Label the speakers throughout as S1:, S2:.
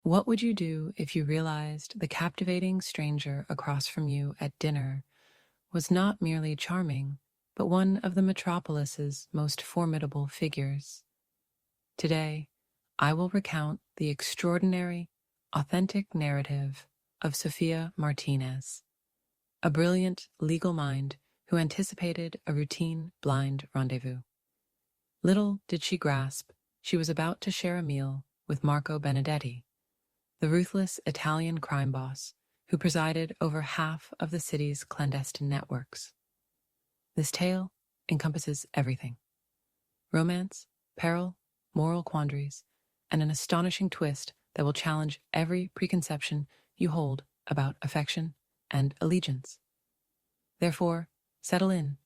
S1: What would you do if you realized the captivating stranger across from you at dinner was not merely charming, but one of the metropolis's most formidable figures? Today, I will recount the extraordinary, authentic narrative of Sofia Martinez, a brilliant legal mind who anticipated a routine blind rendezvous. Little did she grasp she was about to share a meal with Marco Benedetti, the ruthless Italian crime boss who presided over half of the city's clandestine networks. This tale encompasses everything: romance, peril, moral quandaries, and an astonishing twist that will challenge every preconception you hold about affection and allegiance. Therefore, settle in,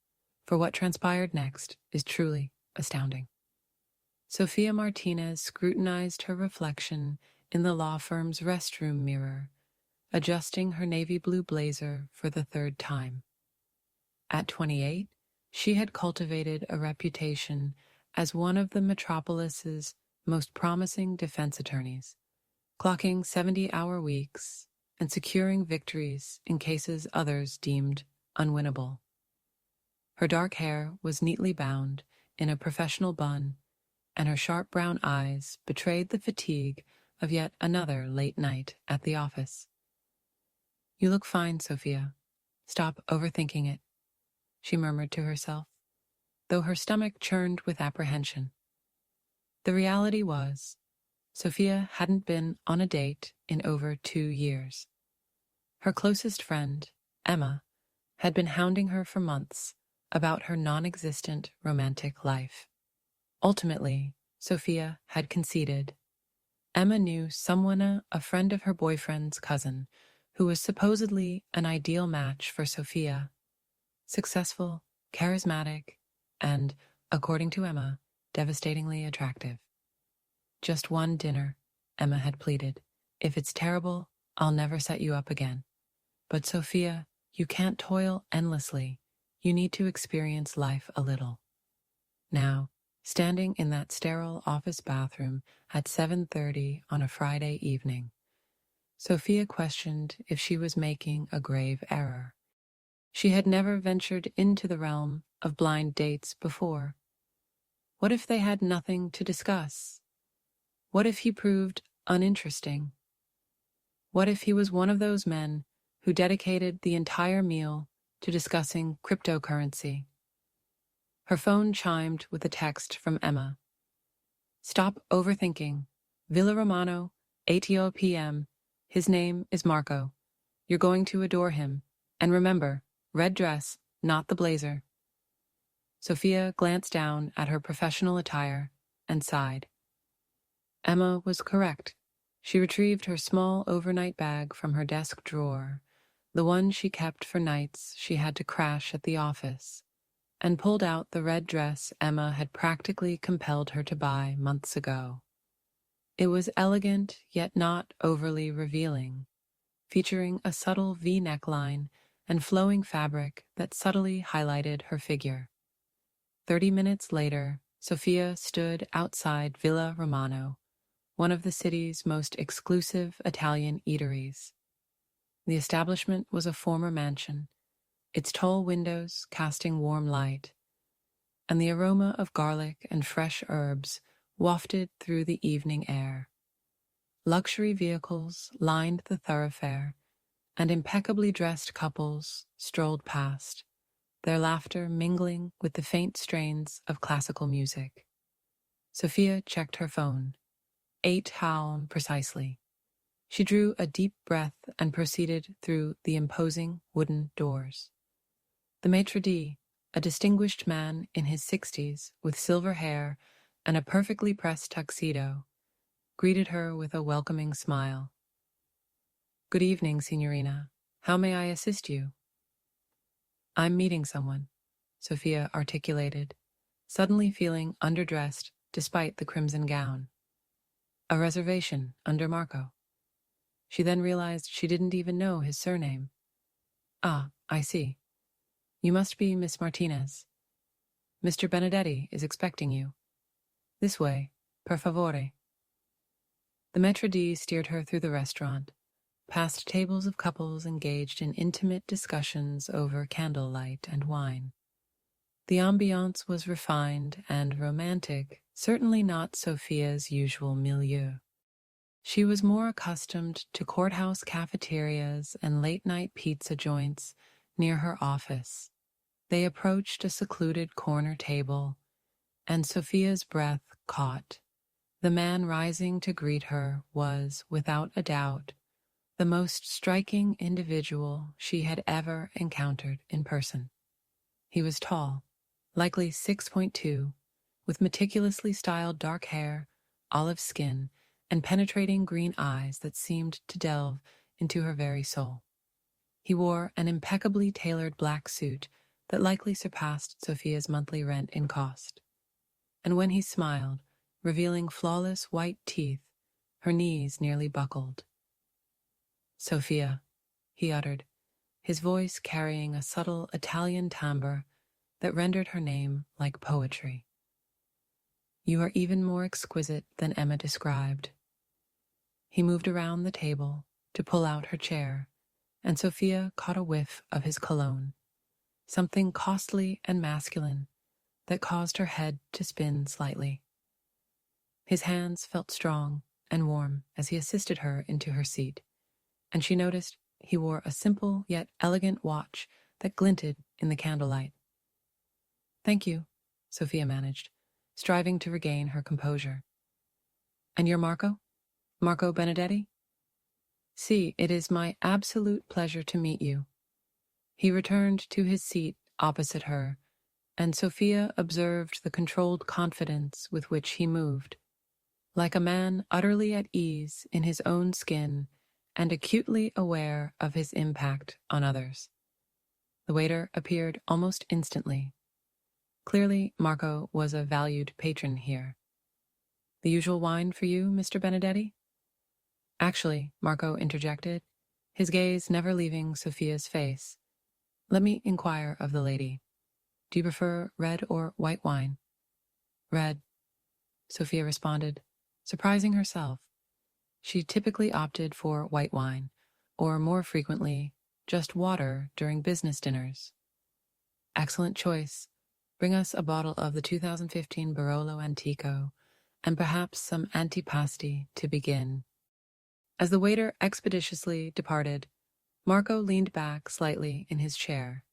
S1: for what transpired next is truly astounding. Sofia Martinez scrutinized her reflection in the law firm's restroom mirror, adjusting her navy blue blazer for the third time. At 28, she had cultivated a reputation as one of the metropolis's most promising defense attorneys, clocking 70-hour weeks and securing victories in cases others deemed unwinnable. Her dark hair was neatly bound in a professional bun, and her sharp brown eyes betrayed the fatigue of yet another late night at the office. "You look fine, Sophia. Stop overthinking it," she murmured to herself, though her stomach churned with apprehension. The reality was, Sophia hadn't been on a date in over 2 years. Her closest friend, Emma, had been hounding her for months about her non-existent romantic life. Ultimately, Sophia had conceded. Emma knew someone, a friend of her boyfriend's cousin, who was supposedly an ideal match for Sophia. Successful, charismatic, and, according to Emma, devastatingly attractive. "Just one dinner," Emma had pleaded. "If it's terrible, I'll never set you up again. But Sophia, you can't toil endlessly. You need to experience life a little." Now, standing in that sterile office bathroom at 7:30 on a Friday evening, Sophia questioned if she was making a grave error. She had never ventured into the realm of blind dates before. What if they had nothing to discuss? What if he proved uninteresting? What if he was one of those men who dedicated the entire meal to discussing cryptocurrency? Her phone chimed with a text from Emma. "Stop overthinking. Villa Romano, 8 p.m. His name is Marco. You're going to adore him. And remember, red dress, not the blazer." Sophia glanced down at her professional attire and sighed. Emma was correct. She retrieved her small overnight bag from her desk drawer, the one she kept for nights she had to crash at the office, and pulled out the red dress Emma had practically compelled her to buy months ago. It was elegant, yet not overly revealing, featuring a subtle V neckline and flowing fabric that subtly highlighted her figure. 30 minutes later, Sophia stood outside Villa Romano, one of the city's most exclusive Italian eateries. The establishment was a former mansion, its tall windows casting warm light, and the aroma of garlic and fresh herbs wafted through the evening air. Luxury vehicles lined the thoroughfare, and impeccably dressed couples strolled past, their laughter mingling with the faint strains of classical music. Sophia checked her phone. 8 precisely. She drew a deep breath and proceeded through the imposing wooden doors. The maitre d', a distinguished man in his 60s with silver hair and a perfectly pressed tuxedo, greeted her with a welcoming smile. "Good evening, Signorina. How may I assist you?" "I'm meeting someone," Sophia articulated, suddenly feeling underdressed despite the crimson gown. "A reservation under Marco." She then realized she didn't even know his surname. "Ah, I see. You must be Miss Martinez. Mr. Benedetti is expecting you. This way, per favore." The maître d' steered her through the restaurant, past tables of couples engaged in intimate discussions over candlelight and wine. The ambiance was refined and romantic, certainly not Sofia's usual milieu. She was more accustomed to courthouse cafeterias and late-night pizza joints near her office. They approached a secluded corner table, and Sofia's breath caught. The man rising to greet her was, without a doubt, the most striking individual she had ever encountered in person. He was tall, likely 6'2", with meticulously styled dark hair, olive skin, and penetrating green eyes that seemed to delve into her very soul. He wore an impeccably tailored black suit that likely surpassed Sofia's monthly rent in cost. And when he smiled, revealing flawless white teeth, her knees nearly buckled. "Sofia," he uttered, his voice carrying a subtle Italian timbre that rendered her name like poetry. "You are even more exquisite than Emma described." He moved around the table to pull out her chair, and Sofia caught a whiff of his cologne, something costly and masculine that caused her head to spin slightly. His hands felt strong and warm as he assisted her into her seat, and she noticed he wore a simple yet elegant watch that glinted in the candlelight. "Thank you," Sofia managed, striving to regain her composure. "And you're Marco? Marco Benedetti?" "Si, it is my absolute pleasure to meet you." He returned to his seat opposite her, and Sofia observed the controlled confidence with which he moved, like a man utterly at ease in his own skin and acutely aware of his impact on others. The waiter appeared almost instantly. Clearly, Marco was a valued patron here. "The usual wine for you, Mr. Benedetti?" "Actually," Marco interjected, his gaze never leaving Sofia's face, "let me inquire of the lady. Do you prefer red or white wine?" "Red," Sofia responded, surprising herself. She typically opted for white wine, or more frequently, just water during business dinners. "Excellent choice. Bring us a bottle of the 2015 Barolo Antico, and perhaps some antipasti to begin." As the waiter expeditiously departed, Marco leaned back slightly in his chair,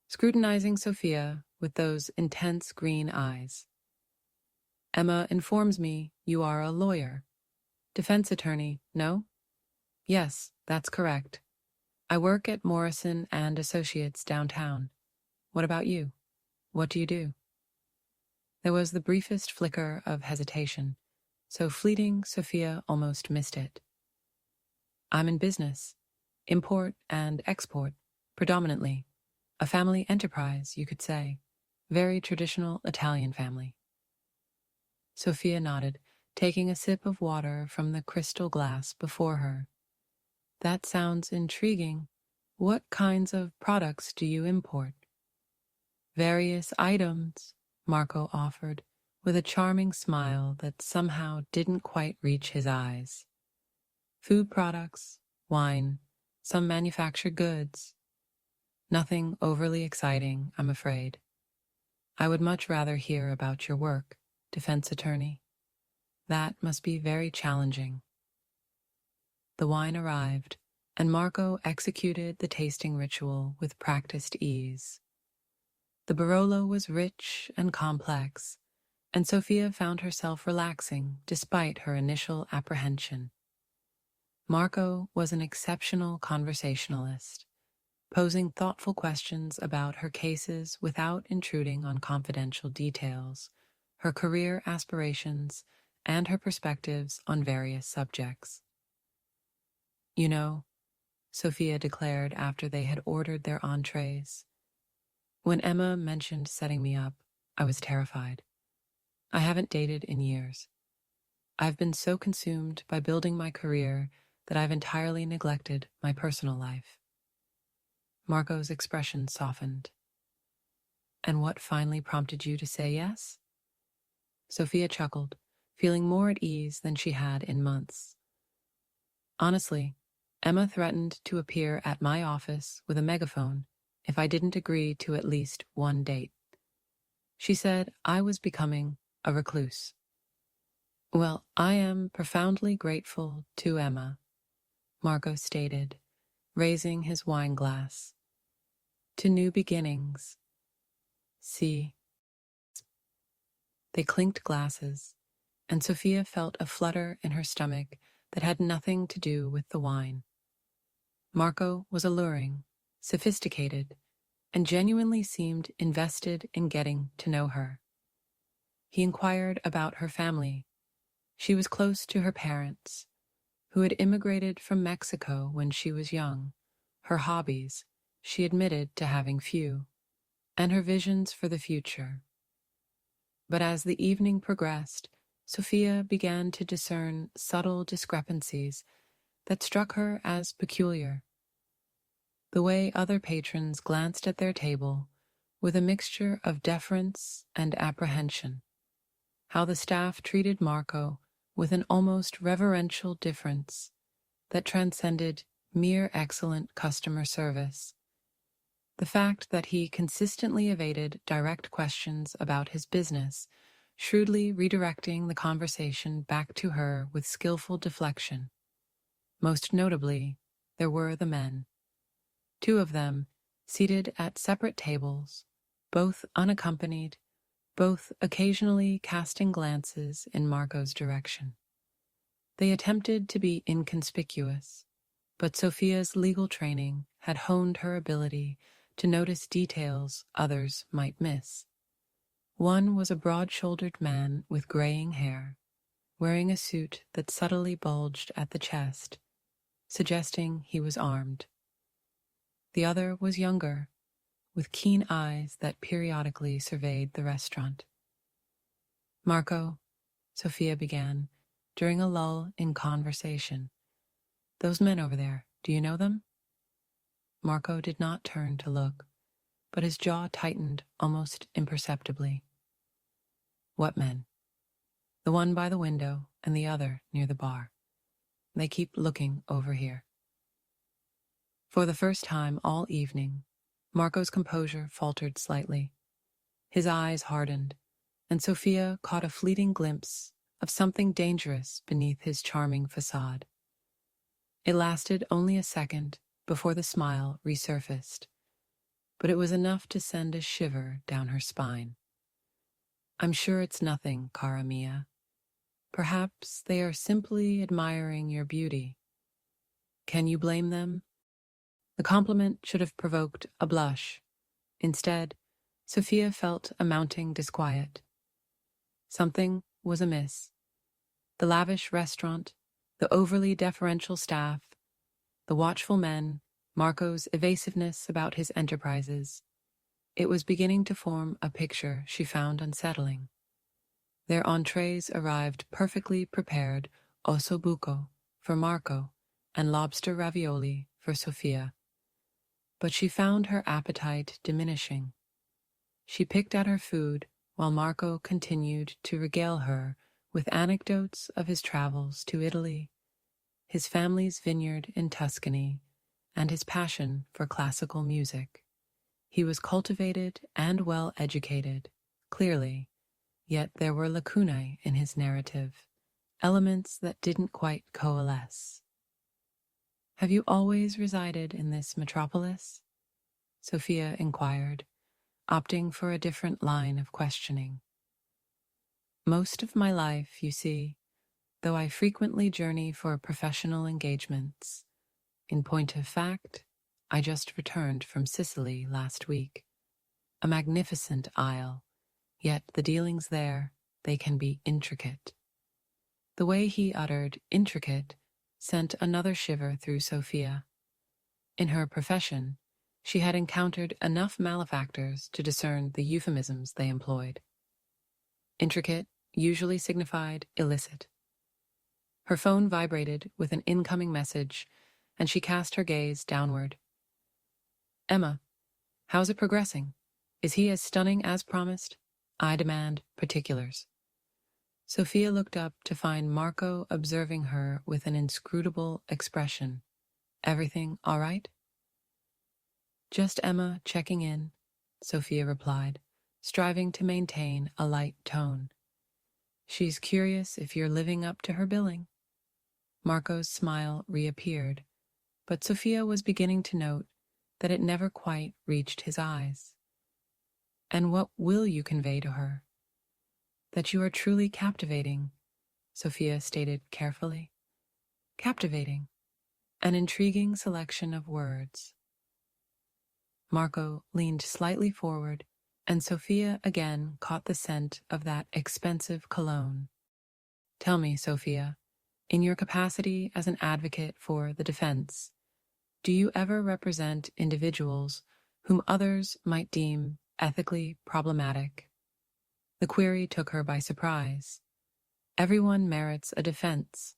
S1: scrutinizing Sofia with those intense green eyes. "Emma informs me you are a lawyer. Defense attorney, no?" "Yes, that's correct. I work at Morrison and Associates downtown. What about you? What do you do?" There was the briefest flicker of hesitation, so fleeting Sofia almost missed it. "I'm in business. Import and export, predominantly. A family enterprise, you could say. Very traditional Italian family." Sofia nodded, taking a sip of water from the crystal glass before her. "That sounds intriguing. What kinds of products do you import?" "Various items," Marco offered, with a charming smile that somehow didn't quite reach his eyes. "Food products, wine, some manufactured goods. Nothing overly exciting, I'm afraid. I would much rather hear about your work, defense attorney. That must be very challenging." The wine arrived, and Marco executed the tasting ritual with practiced ease. The Barolo was rich and complex, and Sofia found herself relaxing despite her initial apprehension. Marco was an exceptional conversationalist, posing thoughtful questions about her cases without intruding on confidential details, her career aspirations, and her perspectives on various subjects. "You know," Sofia declared after they had ordered their entrees, "when Emma mentioned setting me up, I was terrified. I haven't dated in years. I've been so consumed by building my career that I've entirely neglected my personal life." Marco's expression softened. "And what finally prompted you to say yes?" Sofia chuckled, feeling more at ease than she had in months. Honestly, Emma threatened to appear at my office with a megaphone if I didn't agree to at least one date. She said I was becoming a recluse. Well, I am profoundly grateful to Emma, Marco stated, raising his wine glass. To new beginnings. See. They clinked glasses, and Sofia felt a flutter in her stomach that had nothing to do with the wine. Marco was alluring, sophisticated, and genuinely seemed invested in getting to know her. He inquired about her family. She was close to her parents, who had immigrated from Mexico when she was young. Her hobbies, she admitted to having few, and her visions for the future. But as the evening progressed, Sofia began to discern subtle discrepancies that struck her as peculiar. The way other patrons glanced at their table with a mixture of deference and apprehension. How the staff treated Marco with an almost reverential difference that transcended mere excellent customer service. The fact that he consistently evaded direct questions about his business, shrewdly redirecting the conversation back to her with skillful deflection. Most notably, there were the men. 2 of them, seated at separate tables, both unaccompanied, both occasionally casting glances in Marco's direction. They attempted to be inconspicuous, but Sofia's legal training had honed her ability to notice details others might miss. One was a broad-shouldered man with graying hair, wearing a suit that subtly bulged at the chest, suggesting he was armed. The other was younger, with keen eyes that periodically surveyed the restaurant. Marco, Sofia began, during a lull in conversation. Those men over there, do you know them? Marco did not turn to look, but his jaw tightened almost imperceptibly. What men? The one by the window and the other near the bar. They keep looking over here. For the first time all evening, Marco's composure faltered slightly. His eyes hardened, and Sofia caught a fleeting glimpse of something dangerous beneath his charming facade. It lasted only a second before the smile resurfaced, but it was enough to send a shiver down her spine. I'm sure it's nothing, cara mia. Perhaps they are simply admiring your beauty. Can you blame them? The compliment should have provoked a blush. Instead, Sofia felt a mounting disquiet. Something was amiss. The lavish restaurant, the overly deferential staff, the watchful men, Marco's evasiveness about his enterprises. It was beginning to form a picture she found unsettling. Their entrees arrived perfectly prepared ossobuco for Marco and lobster ravioli for Sofia. But she found her appetite diminishing. She picked at her food while Marco continued to regale her with anecdotes of his travels to Italy, his family's vineyard in Tuscany, and his passion for classical music. He was cultivated and well educated, clearly, yet there were lacunae in his narrative, elements that didn't quite coalesce. Have you always resided in this metropolis? Sofia inquired, opting for a different line of questioning. Most of my life, you see, though I frequently journey for professional engagements. In point of fact, I just returned from Sicily last week. A magnificent isle, yet the dealings there, they can be intricate. The way he uttered intricate sent another shiver through Sofia. In her profession, she had encountered enough malefactors to discern the euphemisms they employed. Intricate usually signified illicit. Her phone vibrated with an incoming message, and she cast her gaze downward. Emma, how's it progressing? Is he as stunning as promised? I demand particulars. Sofia looked up to find Marco observing her with an inscrutable expression. Everything all right? Just Emma checking in, Sofia replied, striving to maintain a light tone. She's curious if you're living up to her billing. Marco's smile reappeared, but Sofia was beginning to note that it never quite reached his eyes. And what will you convey to her? That you are truly captivating, Sofia stated carefully. Captivating. An intriguing selection of words. Marco leaned slightly forward, and Sofia again caught the scent of that expensive cologne. Tell me, Sofia, in your capacity as an advocate for the defense, do you ever represent individuals whom others might deem ethically problematic? The query took her by surprise. Everyone merits a defense.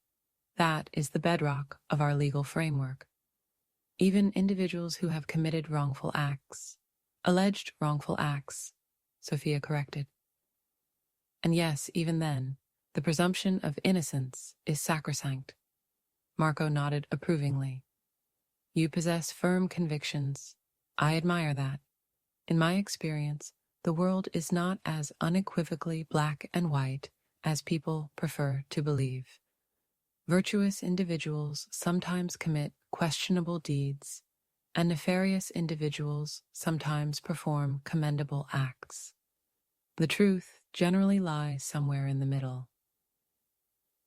S1: That is the bedrock of our legal framework. Even individuals who have committed wrongful acts. Alleged wrongful acts, Sofia corrected. And yes, even then, the presumption of innocence is sacrosanct. Marco nodded approvingly. You possess firm convictions. I admire that. In my experience, the world is not as unequivocally black and white as people prefer to believe. Virtuous individuals sometimes commit questionable deeds, and nefarious individuals sometimes perform commendable acts. The truth generally lies somewhere in the middle.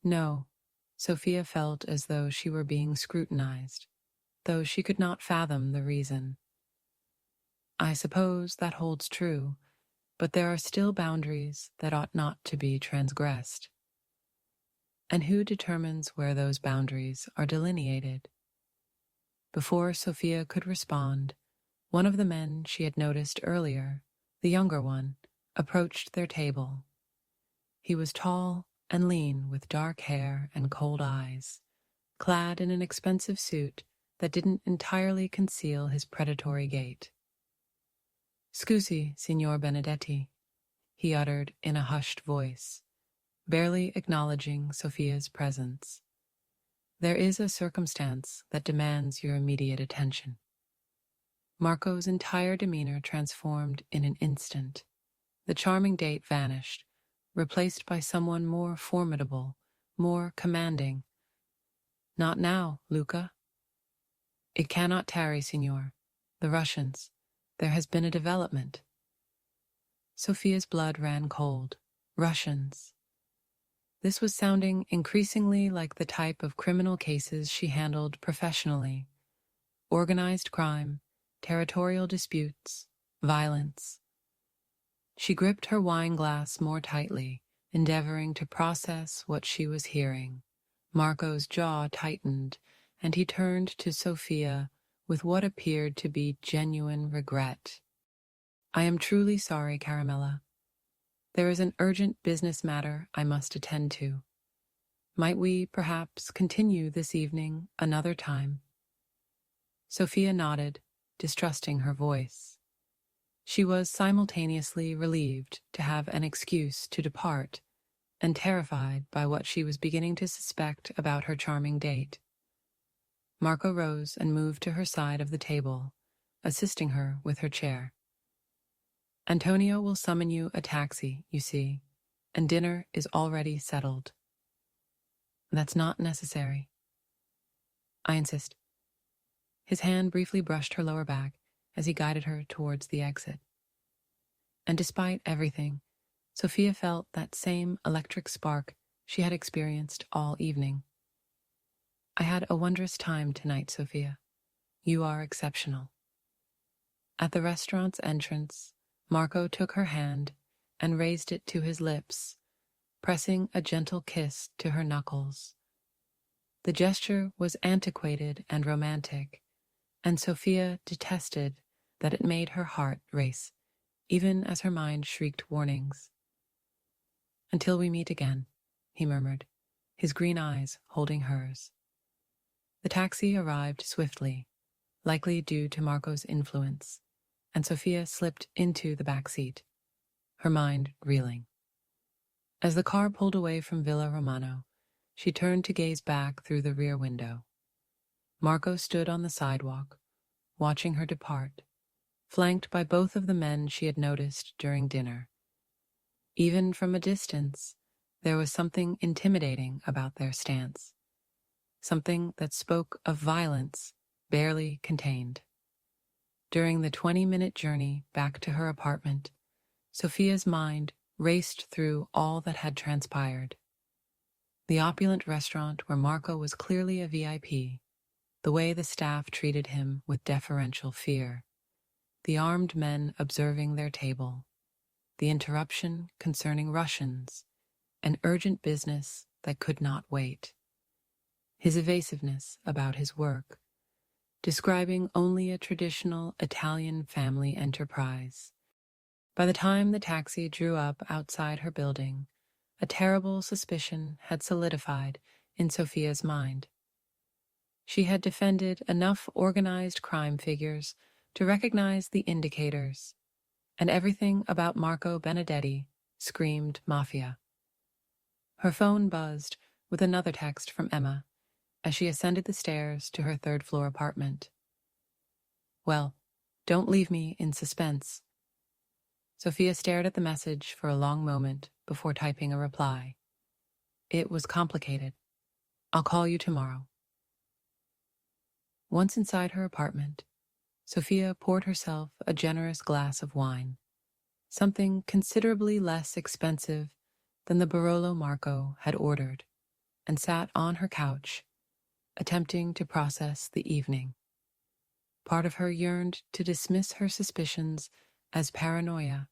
S1: No, Sofia felt as though she were being scrutinized, though she could not fathom the reason. I suppose that holds true, but there are still boundaries that ought not to be transgressed. And who determines where those boundaries are delineated? Before Sofia could respond, one of the men she had noticed earlier, the younger one, approached their table. He was tall and lean with dark hair and cold eyes, clad in an expensive suit that didn't entirely conceal his predatory gait. Scusi, Signor Benedetti, he uttered in a hushed voice, barely acknowledging Sofia's presence. There is a circumstance that demands your immediate attention. Marco's entire demeanor transformed in an instant. The charming date vanished, replaced by someone more formidable, more commanding. Not now, Luca. It cannot tarry, Signor. The Russians. There has been a development. Sofia's blood ran cold. Russians. This was sounding increasingly like the type of criminal cases she handled professionally. Organized crime, territorial disputes, violence. She gripped her wine glass more tightly, endeavoring to process what she was hearing. Marco's jaw tightened, and he turned to Sofia with what appeared to be genuine regret. I am truly sorry, Caramella. There is an urgent business matter I must attend to. Might we, perhaps, continue this evening another time? Sofia nodded, distrusting her voice. She was simultaneously relieved to have an excuse to depart and terrified by what she was beginning to suspect about her charming date. Marco rose and moved to her side of the table, assisting her with her chair. Antonio will summon you a taxi, you see, and dinner is already settled. That's not necessary. I insist. His hand briefly brushed her lower back as he guided her towards the exit. And despite everything, Sofia felt that same electric spark she had experienced all evening. I had a wondrous time tonight, Sofia. You are exceptional. At the restaurant's entrance, Marco took her hand and raised it to his lips, pressing a gentle kiss to her knuckles. The gesture was antiquated and romantic, and Sofia detested that it made her heart race, even as her mind shrieked warnings. Until we meet again, he murmured, his green eyes holding hers. The taxi arrived swiftly, likely due to Marco's influence, and Sofia slipped into the back seat, her mind reeling. As the car pulled away from Villa Romano, she turned to gaze back through the rear window. Marco stood on the sidewalk, watching her depart, flanked by both of the men she had noticed during dinner. Even from a distance, there was something intimidating about their stance, something that spoke of violence barely contained. During the 20-minute journey back to her apartment, Sofia's mind raced through all that had transpired. The opulent restaurant where Marco was clearly a VIP, the way the staff treated him with deferential fear, the armed men observing their table, the interruption concerning Russians, an urgent business that could not wait, his evasiveness about his work, describing only a traditional Italian family enterprise. By the time the taxi drew up outside her building, a terrible suspicion had solidified in Sofia's mind. She had defended enough organized crime figures to recognize the indicators, and everything about Marco Benedetti screamed mafia. Her phone buzzed with another text from Emma as she ascended the stairs to her third-floor apartment. "Well, don't leave me in suspense." Sofia stared at the message for a long moment before typing a reply. "It was complicated. I'll call you tomorrow." Once inside her apartment, Sofia poured herself a generous glass of wine, something considerably less expensive than the Barolo Marco had ordered, and sat on her couch, attempting to process the evening. Part of her yearned to dismiss her suspicions as paranoia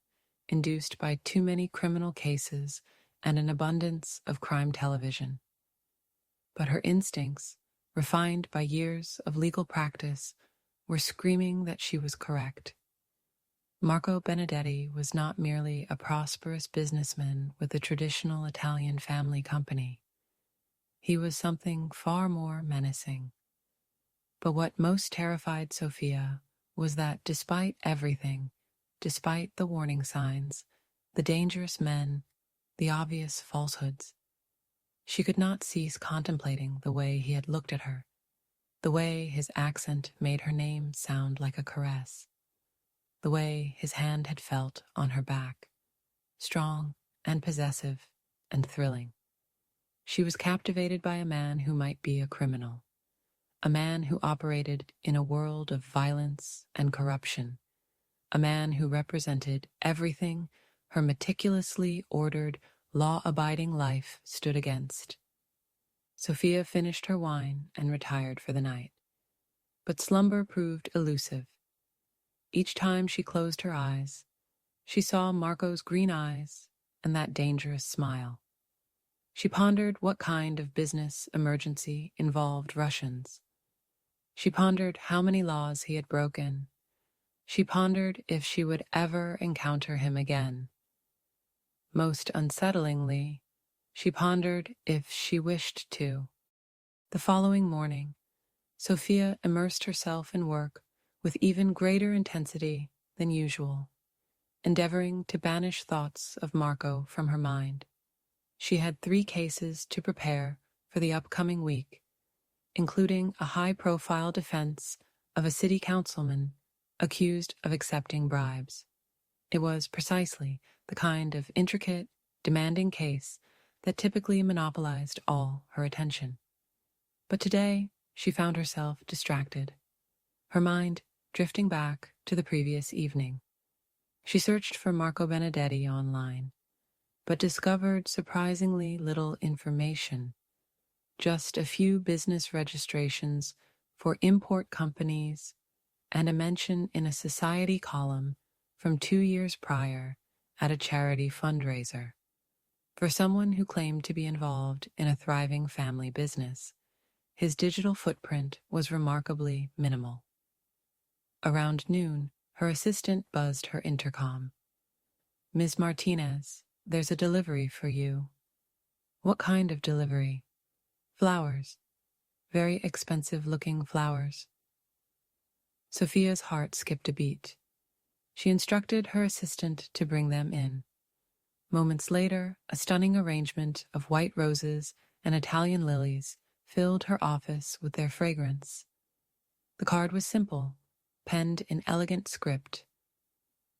S1: induced by too many criminal cases and an abundance of crime television. But her instincts, refined by years of legal practice, were screaming that she was correct. Marco Benedetti was not merely a prosperous businessman with a traditional Italian family company. He was something far more menacing. But what most terrified Sofia was that despite everything, despite the warning signs, the dangerous men, the obvious falsehoods, she could not cease contemplating the way he had looked at her, the way his accent made her name sound like a caress, the way his hand had felt on her back, strong and possessive and thrilling. She was captivated by a man who might be a criminal, a man who operated in a world of violence and corruption, a man who represented everything her meticulously ordered, law-abiding life stood against. Sofia finished her wine and retired for the night, but slumber proved elusive. Each time she closed her eyes, she saw Marco's green eyes and that dangerous smile. She pondered what kind of business emergency involved Russians. She pondered how many laws he had broken. She pondered if she would ever encounter him again. Most unsettlingly, she pondered if she wished to. The following morning, Sofia immersed herself in work with even greater intensity than usual, endeavoring to banish thoughts of Marco from her mind. She had 3 cases to prepare for the upcoming week, including a high-profile defense of a city councilman accused of accepting bribes. It was precisely the kind of intricate, demanding case that typically monopolized all her attention. But today, she found herself distracted, her mind drifting back to the previous evening. She searched for Marco Benedetti online, but discovered surprisingly little information, just a few business registrations for import companies and a mention in a society column from 2 years prior at a charity fundraiser. For someone who claimed to be involved in a thriving family business, his digital footprint was remarkably minimal. Around noon, her assistant buzzed her intercom. "Ms. Martinez, there's a delivery for you." "What kind of delivery?" "Flowers. Very expensive-looking flowers." Sofia's heart skipped a beat. She instructed her assistant to bring them in. Moments later, a stunning arrangement of white roses and Italian lilies filled her office with their fragrance. The card was simple, penned in elegant script.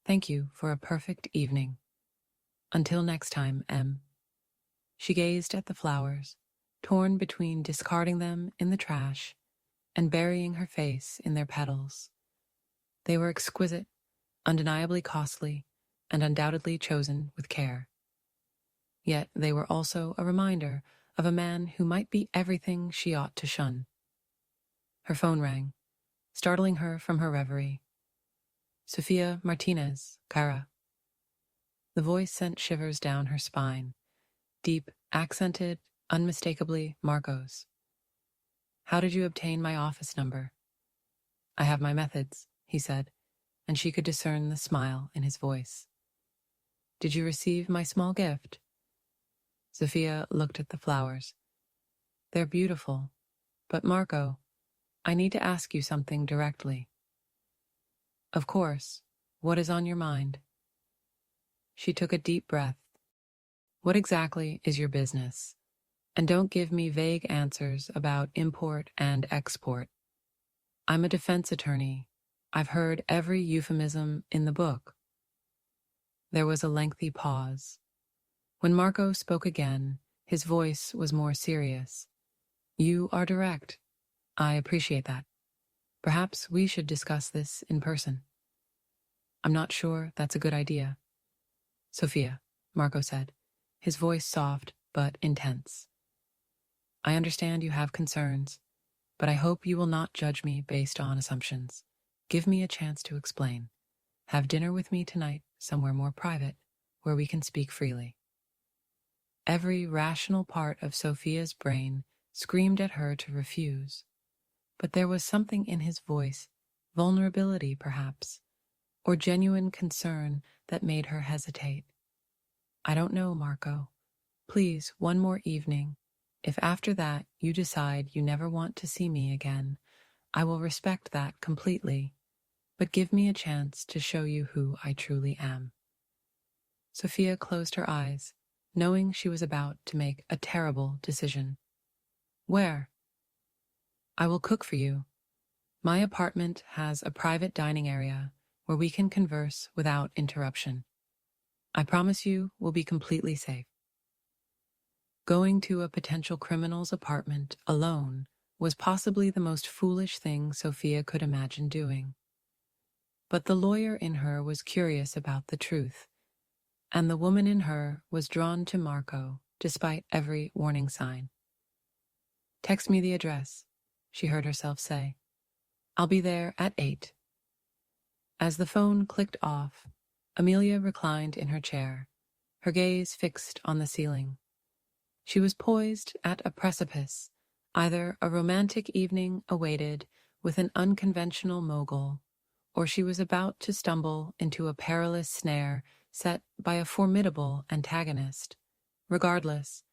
S1: "Thank you for a perfect evening. Until next time, M." She gazed at the flowers, torn between discarding them in the trash and burying her face in their petals. They were exquisite, undeniably costly, and undoubtedly chosen with care. Yet they were also a reminder of a man who might be everything she ought to shun. Her phone rang, startling her from her reverie. "Sofia Martinez, Cara." The voice sent shivers down her spine, deep, accented, unmistakably Marco's. "How did you obtain my office number?" "I have my methods," he said, and she could discern the smile in his voice. "Did you receive my small gift?" Sofia looked at the flowers. "They're beautiful, but Marco, I need to ask you something directly." "Of course. What is on your mind?" She took a deep breath. "What exactly is your business? And don't give me vague answers about import and export. I'm a defense attorney. I've heard every euphemism in the book." There was a lengthy pause. When Marco spoke again, his voice was more serious. "You are direct. I appreciate that. Perhaps we should discuss this in person." "I'm not sure that's a good idea." "Sofia," Marco said, his voice soft but intense. "I understand you have concerns, but I hope you will not judge me based on assumptions. Give me a chance to explain. Have dinner with me tonight, somewhere more private, where we can speak freely." Every rational part of Sofia's brain screamed at her to refuse, but there was something in his voice, vulnerability perhaps, or genuine concern that made her hesitate. "I don't know, Marco. Please, one more evening. If after that you decide you never want to see me again, I will respect that completely, but give me a chance to show you who I truly am." Sofia closed her eyes, knowing she was about to make a terrible decision. "Where?" "I will cook for you. My apartment has a private dining area where we can converse without interruption. I promise you we'll be completely safe." Going to a potential criminal's apartment alone was possibly the most foolish thing Sofia could imagine doing. But the lawyer in her was curious about the truth, and the woman in her was drawn to Marco despite every warning sign. "Text me the address," she heard herself say. "I'll be there at 8. As the phone clicked off, Amelia reclined in her chair, her gaze fixed on the ceiling. She was poised at a precipice. Either a romantic evening awaited with an unconventional mogul, or she was about to stumble into a perilous snare set by a formidable antagonist. Regardless,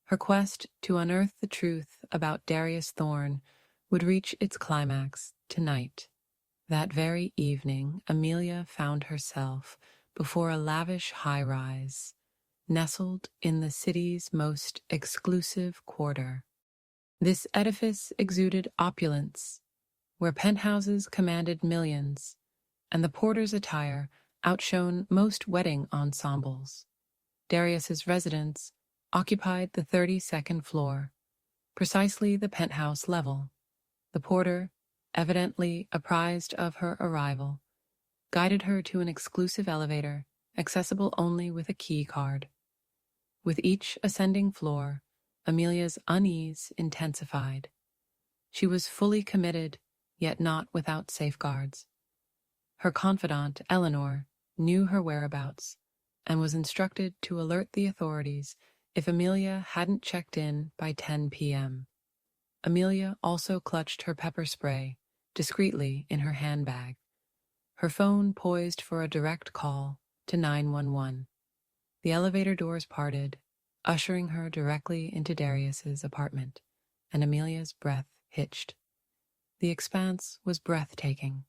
S1: her quest to unearth the truth about Darius Thorne would reach its climax tonight. That very evening, Amelia found herself before a lavish high-rise, nestled in the city's most exclusive quarter. This edifice exuded opulence, where penthouses commanded millions, and the porter's attire outshone most wedding ensembles. Darius's residence occupied the 32nd floor, precisely the penthouse level. The porter, evidently apprised of her arrival, guided her to an exclusive elevator, accessible only with a key card. With each ascending floor, Amelia's unease intensified. She was fully committed, yet not without safeguards. Her confidant, Eleanor, knew her whereabouts and was instructed to alert the authorities if Amelia hadn't checked in by 10 p.m. Amelia also clutched her pepper spray discreetly in her handbag, her phone poised for a direct call to 911. The elevator doors parted, ushering her directly into Darius's apartment, and Amelia's breath hitched. The expanse was breathtaking.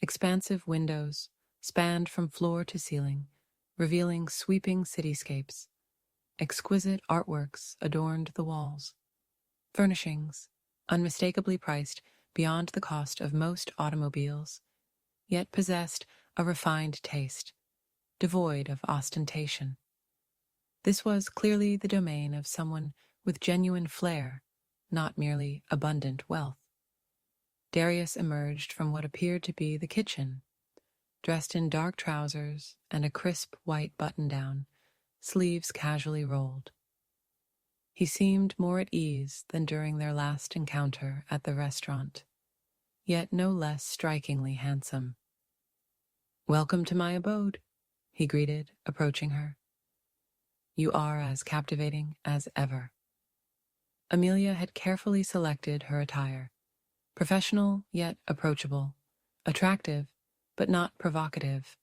S1: Expansive windows, spanned from floor to ceiling, revealing sweeping cityscapes. Exquisite artworks adorned the walls. Furnishings, unmistakably priced beyond the cost of most automobiles, yet possessed a refined taste, devoid of ostentation. This was clearly the domain of someone with genuine flair, not merely abundant wealth. Darius emerged from what appeared to be the kitchen, dressed in dark trousers and a crisp white button-down, sleeves casually rolled. He seemed more at ease than during their last encounter at the restaurant, yet no less strikingly handsome. "Welcome to my abode," he greeted, approaching her. "You are as captivating as ever." Amelia had carefully selected her attire, professional yet approachable, attractive but not provocative.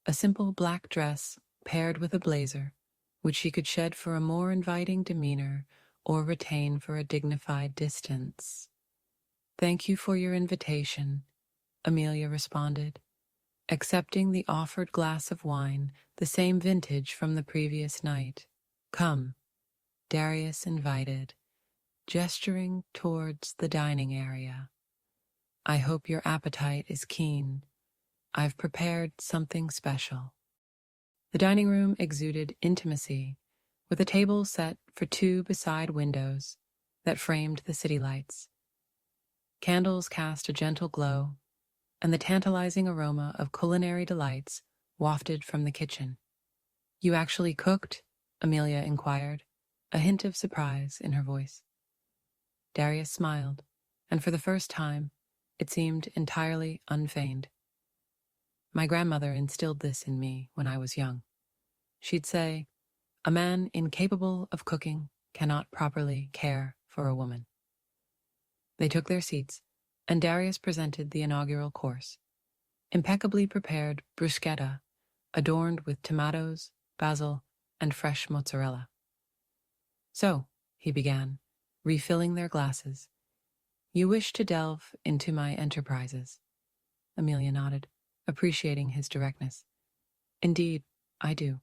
S1: A simple black dress paired with a blazer, which she could shed for a more inviting demeanor or retain for a dignified distance. "Thank you for your invitation," Amelia responded, accepting the offered glass of wine, the same vintage from the previous night. "Come," Darius invited, gesturing towards the dining area. "I hope your appetite is keen. I've prepared something special." The dining room exuded intimacy, with a table set for two beside windows that framed the city lights. Candles cast a gentle glow, and the tantalizing aroma of culinary delights wafted from the kitchen. "You actually cooked?" Amelia inquired, a hint of surprise in her voice. Darius smiled, and for the first time, it seemed entirely unfeigned. "My grandmother instilled this in me when I was young. She'd say, 'A man incapable of cooking cannot properly care for a woman.'" They took their seats, and Darius presented the inaugural course, impeccably prepared bruschetta, adorned with tomatoes, basil, and fresh mozzarella. "So," he began, refilling their glasses, "you wish to delve into my enterprises?" Amelia nodded, appreciating his directness. "Indeed, I do."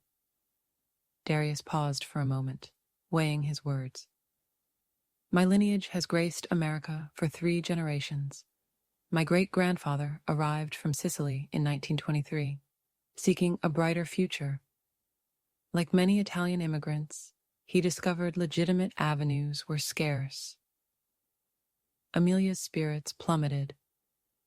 S1: Darius paused for a moment, weighing his words. "My lineage has graced America for 3 generations. My great-grandfather arrived from Sicily in 1923, seeking a brighter future. Like many Italian immigrants, he discovered legitimate avenues were scarce." Amelia's spirits plummeted.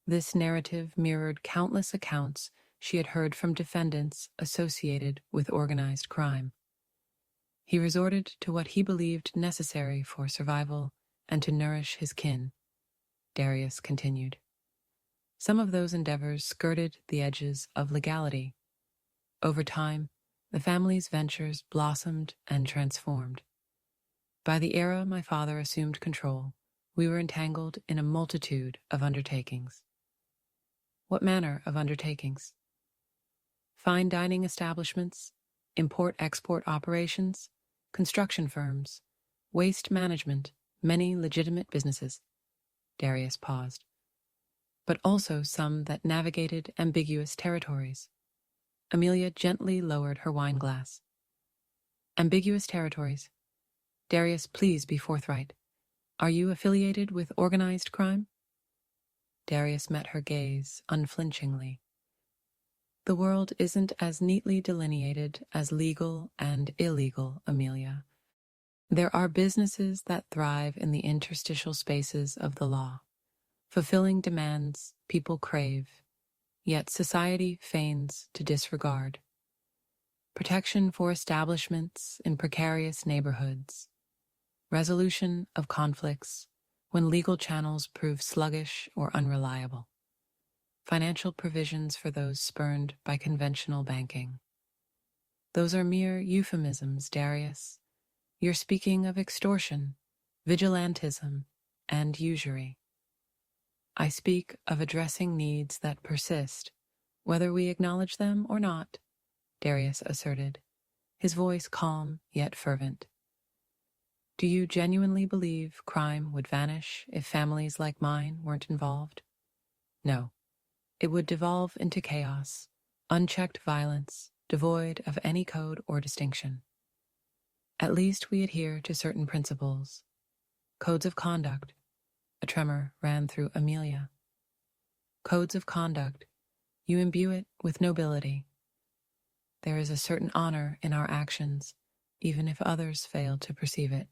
S1: This narrative mirrored countless accounts she had heard from defendants associated with organized crime. He resorted to what he believed necessary for survival and to nourish his kin, Darius continued. Some of those endeavors skirted the edges of legality. Over time, the family's ventures blossomed and transformed. By the era my father assumed control, we were entangled in a multitude of undertakings. "What manner of undertakings?" "Fine dining establishments, import-export operations, construction firms, waste management, many legitimate businesses." Darius paused. "But also some that navigated ambiguous territories." Amelia gently lowered her wine glass. "Ambiguous territories. Darius, please be forthright. Are you affiliated with organized crime?" Darius met her gaze unflinchingly. "The world isn't as neatly delineated as legal and illegal, Amelia. There are businesses that thrive in the interstitial spaces of the law, fulfilling demands people crave, yet society feigns to disregard. Protection for establishments in precarious neighborhoods, resolution of conflicts when legal channels prove sluggish or unreliable, financial provisions for those spurned by conventional banking. Those are mere euphemisms, Darius. You're speaking of extortion, vigilantism, and usury. I speak of addressing needs that persist, whether we acknowledge them or not, Darius asserted, his voice calm yet fervent. Do you genuinely believe crime would vanish if families like mine weren't involved? No. It would devolve into chaos, unchecked violence, devoid of any code or distinction. At least we adhere to certain principles, codes of conduct. A tremor ran through Amelia. Codes of conduct. You imbue it with nobility. There is a certain honor in our actions, even if others fail to perceive it.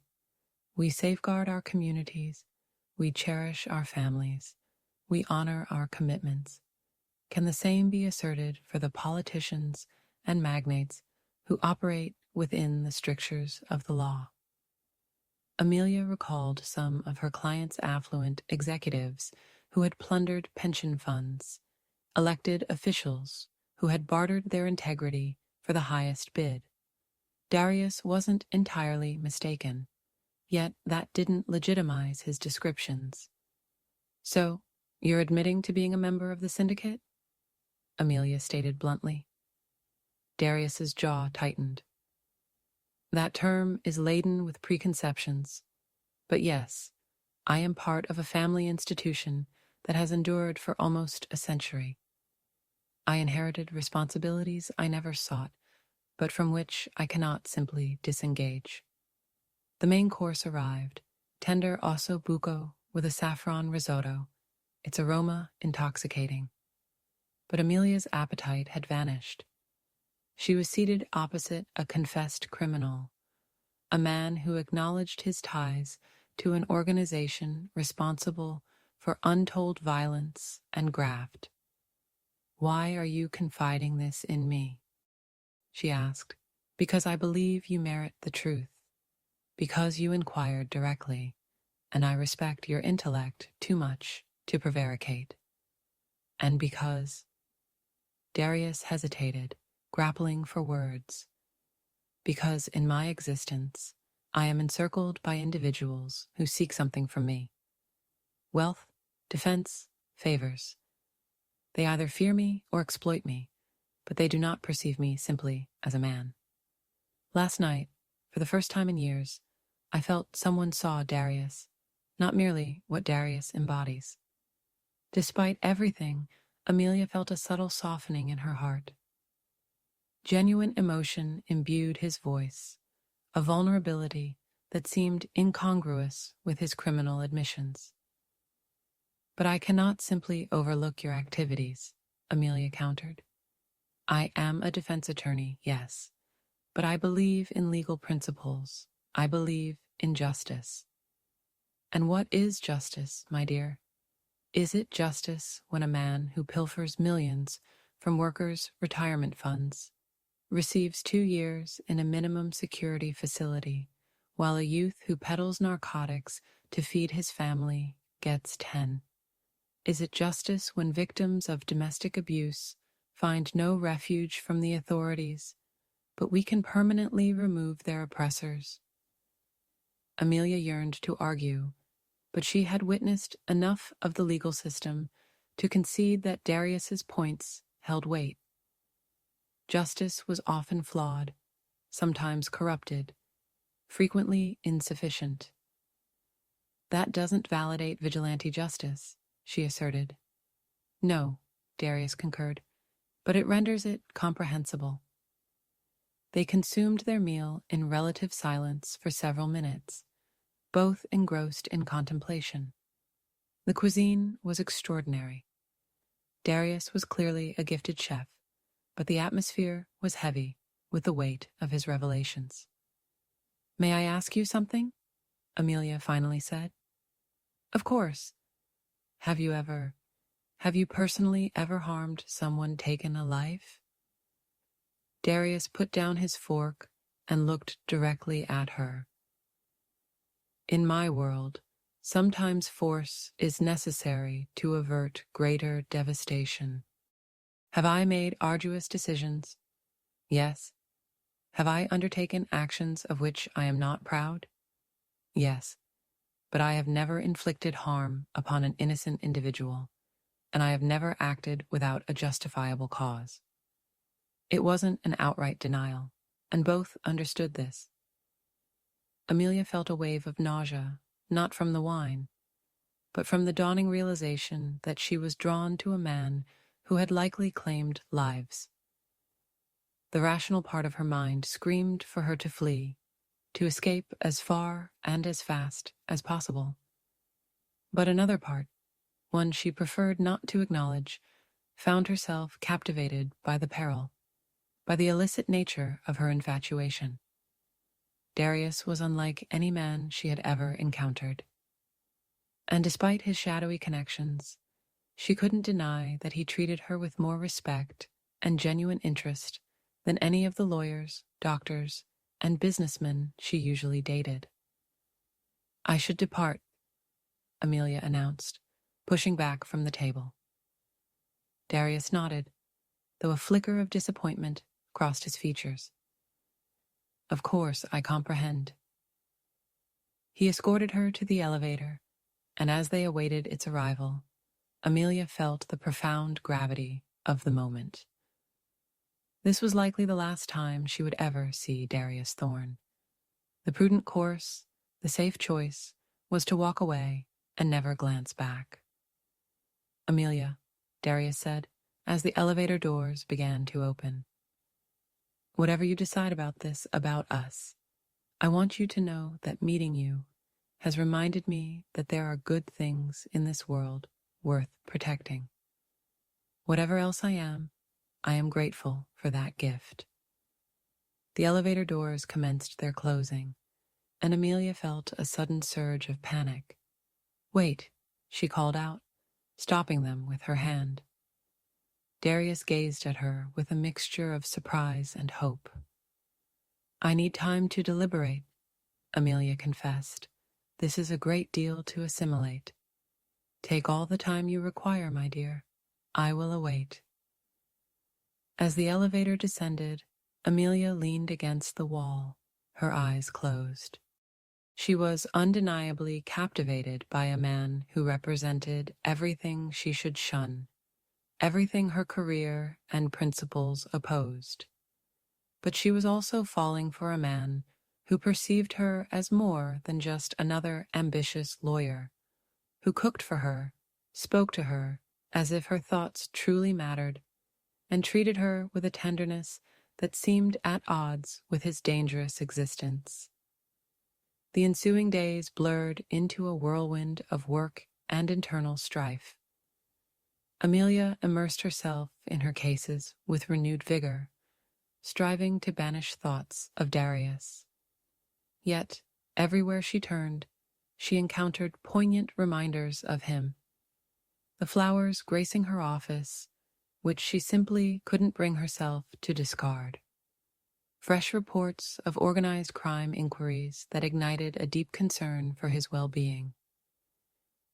S1: We safeguard our communities. We cherish our families. We honor our commitments. Can the same be asserted for the politicians and magnates who operate within the strictures of the law? Amelia recalled some of her clients' affluent executives who had plundered pension funds, elected officials who had bartered their integrity for the highest bid. Darius wasn't entirely mistaken, yet that didn't legitimize his descriptions. So, you're admitting to being a member of the syndicate? Amelia stated bluntly. Darius's jaw tightened. That term is laden with preconceptions, but yes, I am part of a family institution that has endured for almost a century. I inherited responsibilities I never sought, but from which I cannot simply disengage. The main course arrived, tender osso buco with a saffron risotto, its aroma intoxicating. But Amelia's appetite had vanished. She was seated opposite a confessed criminal, a man who acknowledged his ties to an organization responsible for untold violence and graft. Why are you confiding this in me? She asked. Because I believe you merit the truth. Because you inquired directly, and I respect your intellect too much to prevaricate. And because... Darius hesitated, grappling for words. Because in my existence, I am encircled by individuals who seek something from me. Wealth, defense, favors. They either fear me or exploit me, but they do not perceive me simply as a man. Last night, for the first time in years, I felt someone saw Darius, not merely what Darius embodies. Despite everything, Amelia felt a subtle softening in her heart. Genuine emotion imbued his voice, a vulnerability that seemed incongruous with his criminal admissions. But I cannot simply overlook your activities, Amelia countered. I am a defense attorney, yes, but I believe in legal principles. I believe in justice. And what is justice, my dear? Is it justice when a man who pilfers millions from workers' retirement funds receives 2 years in a minimum security facility, while a youth who peddles narcotics to feed his family gets 10? Is it justice when victims of domestic abuse find no refuge from the authorities, but we can permanently remove their oppressors? Amelia yearned to argue, but she had witnessed enough of the legal system to concede that Darius's points held weight. Justice was often flawed, sometimes corrupted, frequently insufficient. That doesn't validate vigilante justice, she asserted. No, Darius concurred, but it renders it comprehensible. They consumed their meal in relative silence for several minutes, both engrossed in contemplation. The cuisine was extraordinary. Darius was clearly a gifted chef, but the atmosphere was heavy with the weight of his revelations. May I ask you something? Amelia finally said. Of course. Have you personally ever harmed someone, taken a life? Darius put down his fork and looked directly at her. In my world, sometimes force is necessary to avert greater devastation. Have I made arduous decisions? Yes. Have I undertaken actions of which I am not proud? Yes. But I have never inflicted harm upon an innocent individual, and I have never acted without a justifiable cause. It wasn't an outright denial, and both understood this. Amelia felt a wave of nausea, not from the wine, but from the dawning realization that she was drawn to a man who had likely claimed lives. The rational part of her mind screamed for her to flee, to escape as far and as fast as possible. But another part, one she preferred not to acknowledge, found herself captivated by the peril, by the illicit nature of her infatuation. Darius was unlike any man she had ever encountered. And despite his shadowy connections, she couldn't deny that he treated her with more respect and genuine interest than any of the lawyers, doctors, and businessmen she usually dated. "I should depart," Amelia announced, pushing back from the table. Darius nodded, though a flicker of disappointment crossed his features. "Of course, I comprehend." He escorted her to the elevator, and as they awaited its arrival, Amelia felt the profound gravity of the moment. This was likely the last time she would ever see Darius Thorne. The prudent course, the safe choice, was to walk away and never glance back. "Amelia," Darius said, as the elevator doors began to open, "whatever you decide about this, about us, I want you to know that meeting you has reminded me that there are good things in this world worth protecting. Whatever else I am grateful for that gift." The elevator doors commenced their closing, and Amelia felt a sudden surge of panic. "Wait," she called out, stopping them with her hand. Darius gazed at her with a mixture of surprise and hope. "I need time to deliberate," Amelia confessed. "This is a great deal to assimilate." "Take all the time you require, my dear. I will await." As the elevator descended, Amelia leaned against the wall, her eyes closed. She was undeniably captivated by a man who represented everything she should shun, everything her career and principles opposed. But she was also falling for a man who perceived her as more than just another ambitious lawyer, who cooked for her, spoke to her as if her thoughts truly mattered, and treated her with a tenderness that seemed at odds with his dangerous existence. The ensuing days blurred into a whirlwind of work and internal strife. Amelia immersed herself in her cases with renewed vigor, striving to banish thoughts of Darius. Yet, everywhere she turned, she encountered poignant reminders of him. The flowers gracing her office, which she simply couldn't bring herself to discard. Fresh reports of organized crime inquiries that ignited a deep concern for his well-being.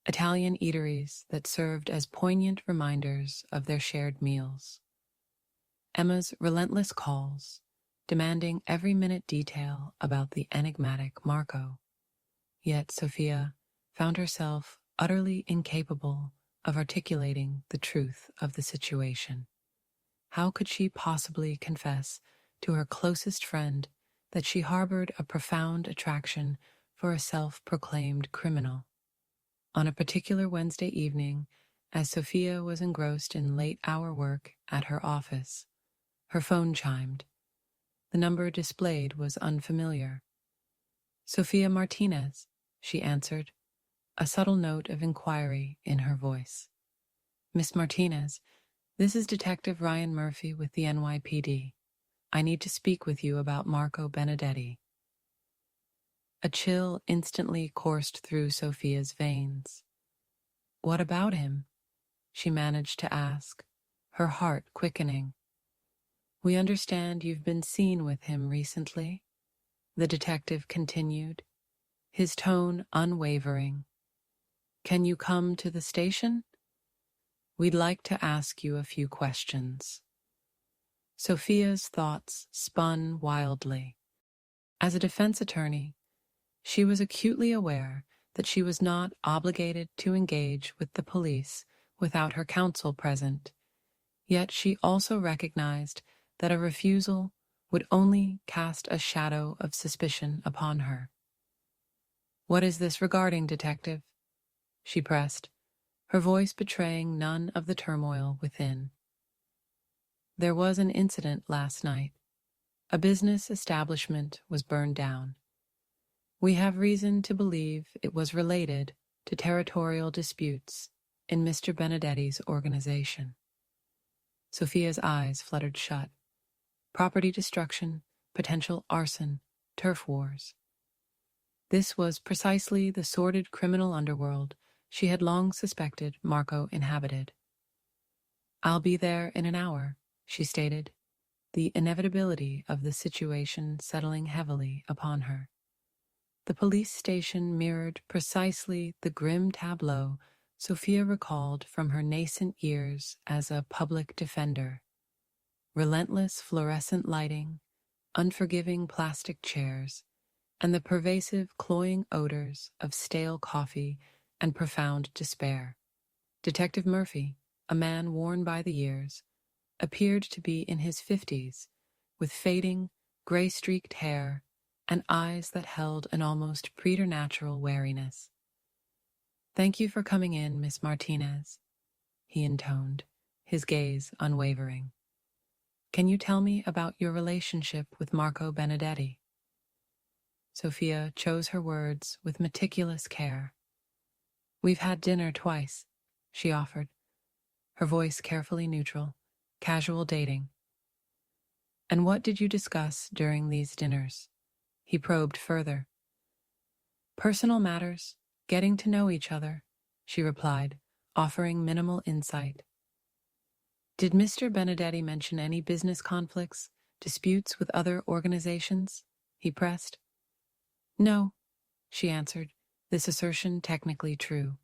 S1: Italian eateries that served as poignant reminders of their shared meals. Emma's relentless calls, demanding every minute detail about the enigmatic Marco. Yet Sofia found herself utterly incapable of articulating the truth of the situation. How could she possibly confess to her closest friend that she harbored a profound attraction for a self-proclaimed criminal? On a particular Wednesday evening, as Sofia was engrossed in late-hour work at her office, her phone chimed. The number displayed was unfamiliar. "Sofia Martinez," she answered, a subtle note of inquiry in her voice. "Miss Martinez, this is Detective Ryan Murphy with the NYPD. I need to speak with you about Marco Benedetti." A chill instantly coursed through Sofia's veins. "What about him?" she managed to ask, her heart quickening. "We understand you've been seen with him recently," the detective continued, his tone unwavering. "Can you come to the station? We'd like to ask you a few questions." Sofia's thoughts spun wildly. As a defense attorney, she was acutely aware that she was not obligated to engage with the police without her counsel present, yet she also recognized that a refusal would only cast a shadow of suspicion upon her. "What is this regarding, Detective?" she pressed, her voice betraying none of the turmoil within. "There was an incident last night," A business establishment was burned down. We have reason to believe it was related to territorial disputes in Mr. Benedetti's organization. Sofia's eyes fluttered shut. Property destruction, potential arson, turf wars. This was precisely the sordid criminal underworld she had long suspected Marco inhabited. "I'll be there in an hour," she stated, the inevitability of the situation settling heavily upon her. The police station mirrored precisely the grim tableau Sofia recalled from her nascent years as a public defender. Relentless fluorescent lighting, unforgiving plastic chairs, and the pervasive cloying odors of stale coffee and profound despair. Detective Murphy, a man worn by the years, appeared to be in his 50s, with fading, gray-streaked hair and eyes that held an almost preternatural wariness. "Thank you for coming in, Miss Martinez," he intoned, his gaze unwavering. "Can you tell me about your relationship with Marco Benedetti?" Sofia chose her words with meticulous care. "We've had dinner twice," she offered, her voice carefully neutral, casual dating. "And what did you discuss during these dinners?" He probed further. "Personal matters, getting to know each other," she replied, offering minimal insight. "Did Mr. Benedetti mention any business conflicts, disputes with other organizations?" he pressed. "No," she answered, this assertion technically true.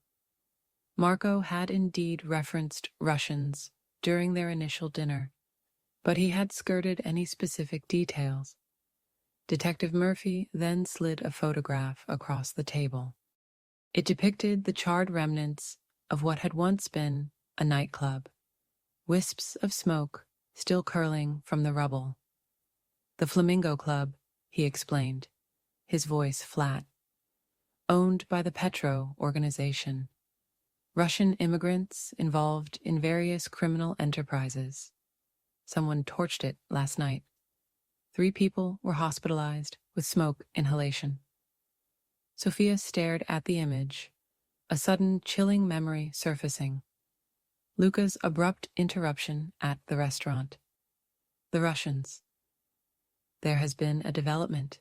S1: Marco had indeed referenced Russians during their initial dinner, but he had skirted any specific details. Detective Murphy then slid a photograph across the table. It depicted the charred remnants of what had once been a nightclub, wisps of smoke still curling from the rubble. "The Flamingo Club," he explained, his voice flat. "Owned by the Petro organization. Russian immigrants involved in various criminal enterprises. Someone torched it last night. 3 people were hospitalized with smoke inhalation." Sofia stared at the image, a sudden chilling memory surfacing. Luca's abrupt interruption at the restaurant. The Russians. There has been a development.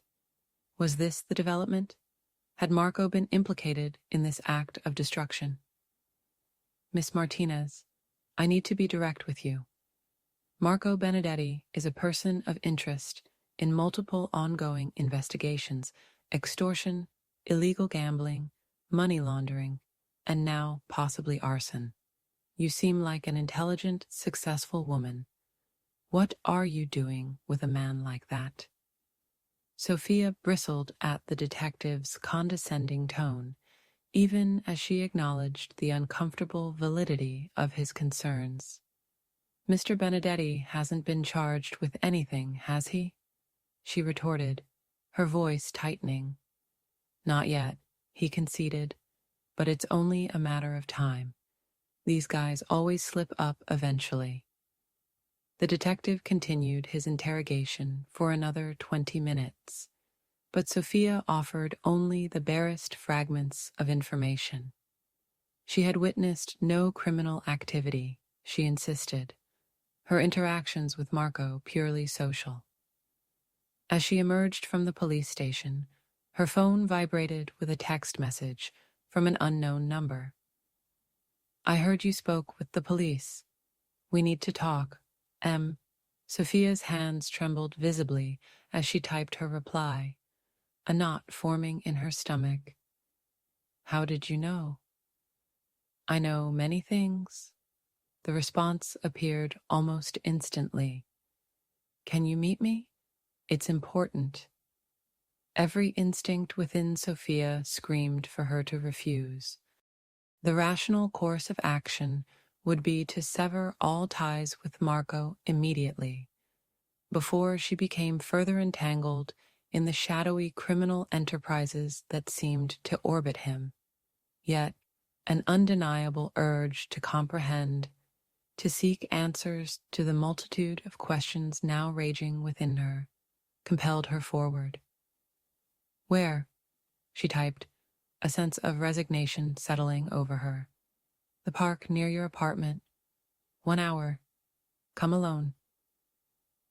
S1: Was this the development? Had Marco been implicated in this act of destruction? "Miss Martinez, I need to be direct with you. Marco Benedetti is a person of interest in multiple ongoing investigations, extortion, illegal gambling, money laundering, and now possibly arson. You seem like an intelligent, successful woman. What are you doing with a man like that?" Sofia bristled at the detective's condescending tone, even as she acknowledged the uncomfortable validity of his concerns. "Mr. Benedetti hasn't been charged with anything, has he?" she retorted, her voice tightening. "Not yet," he conceded, "but it's only a matter of time. These guys always slip up eventually." The detective continued his interrogation for another 20 minutes, but Sofia offered only the barest fragments of information. She had witnessed no criminal activity, she insisted, her interactions with Marco purely social. As she emerged from the police station, her phone vibrated with a text message from an unknown number. "I heard you spoke with the police. We need to talk. Sofia's hands trembled visibly as she typed her reply, a knot forming in her stomach. "How did you know?" "I know many things." The response appeared almost instantly. "Can you meet me? It's important." Every instinct within Sofia screamed for her to refuse. The rational course of action would be to sever all ties with Marco immediately, before she became further entangled in the shadowy criminal enterprises that seemed to orbit him. Yet, an undeniable urge to comprehend, to seek answers to the multitude of questions now raging within her, compelled her forward. Where? She typed, a sense of resignation settling over her. The park near your apartment. 1 hour. Come alone.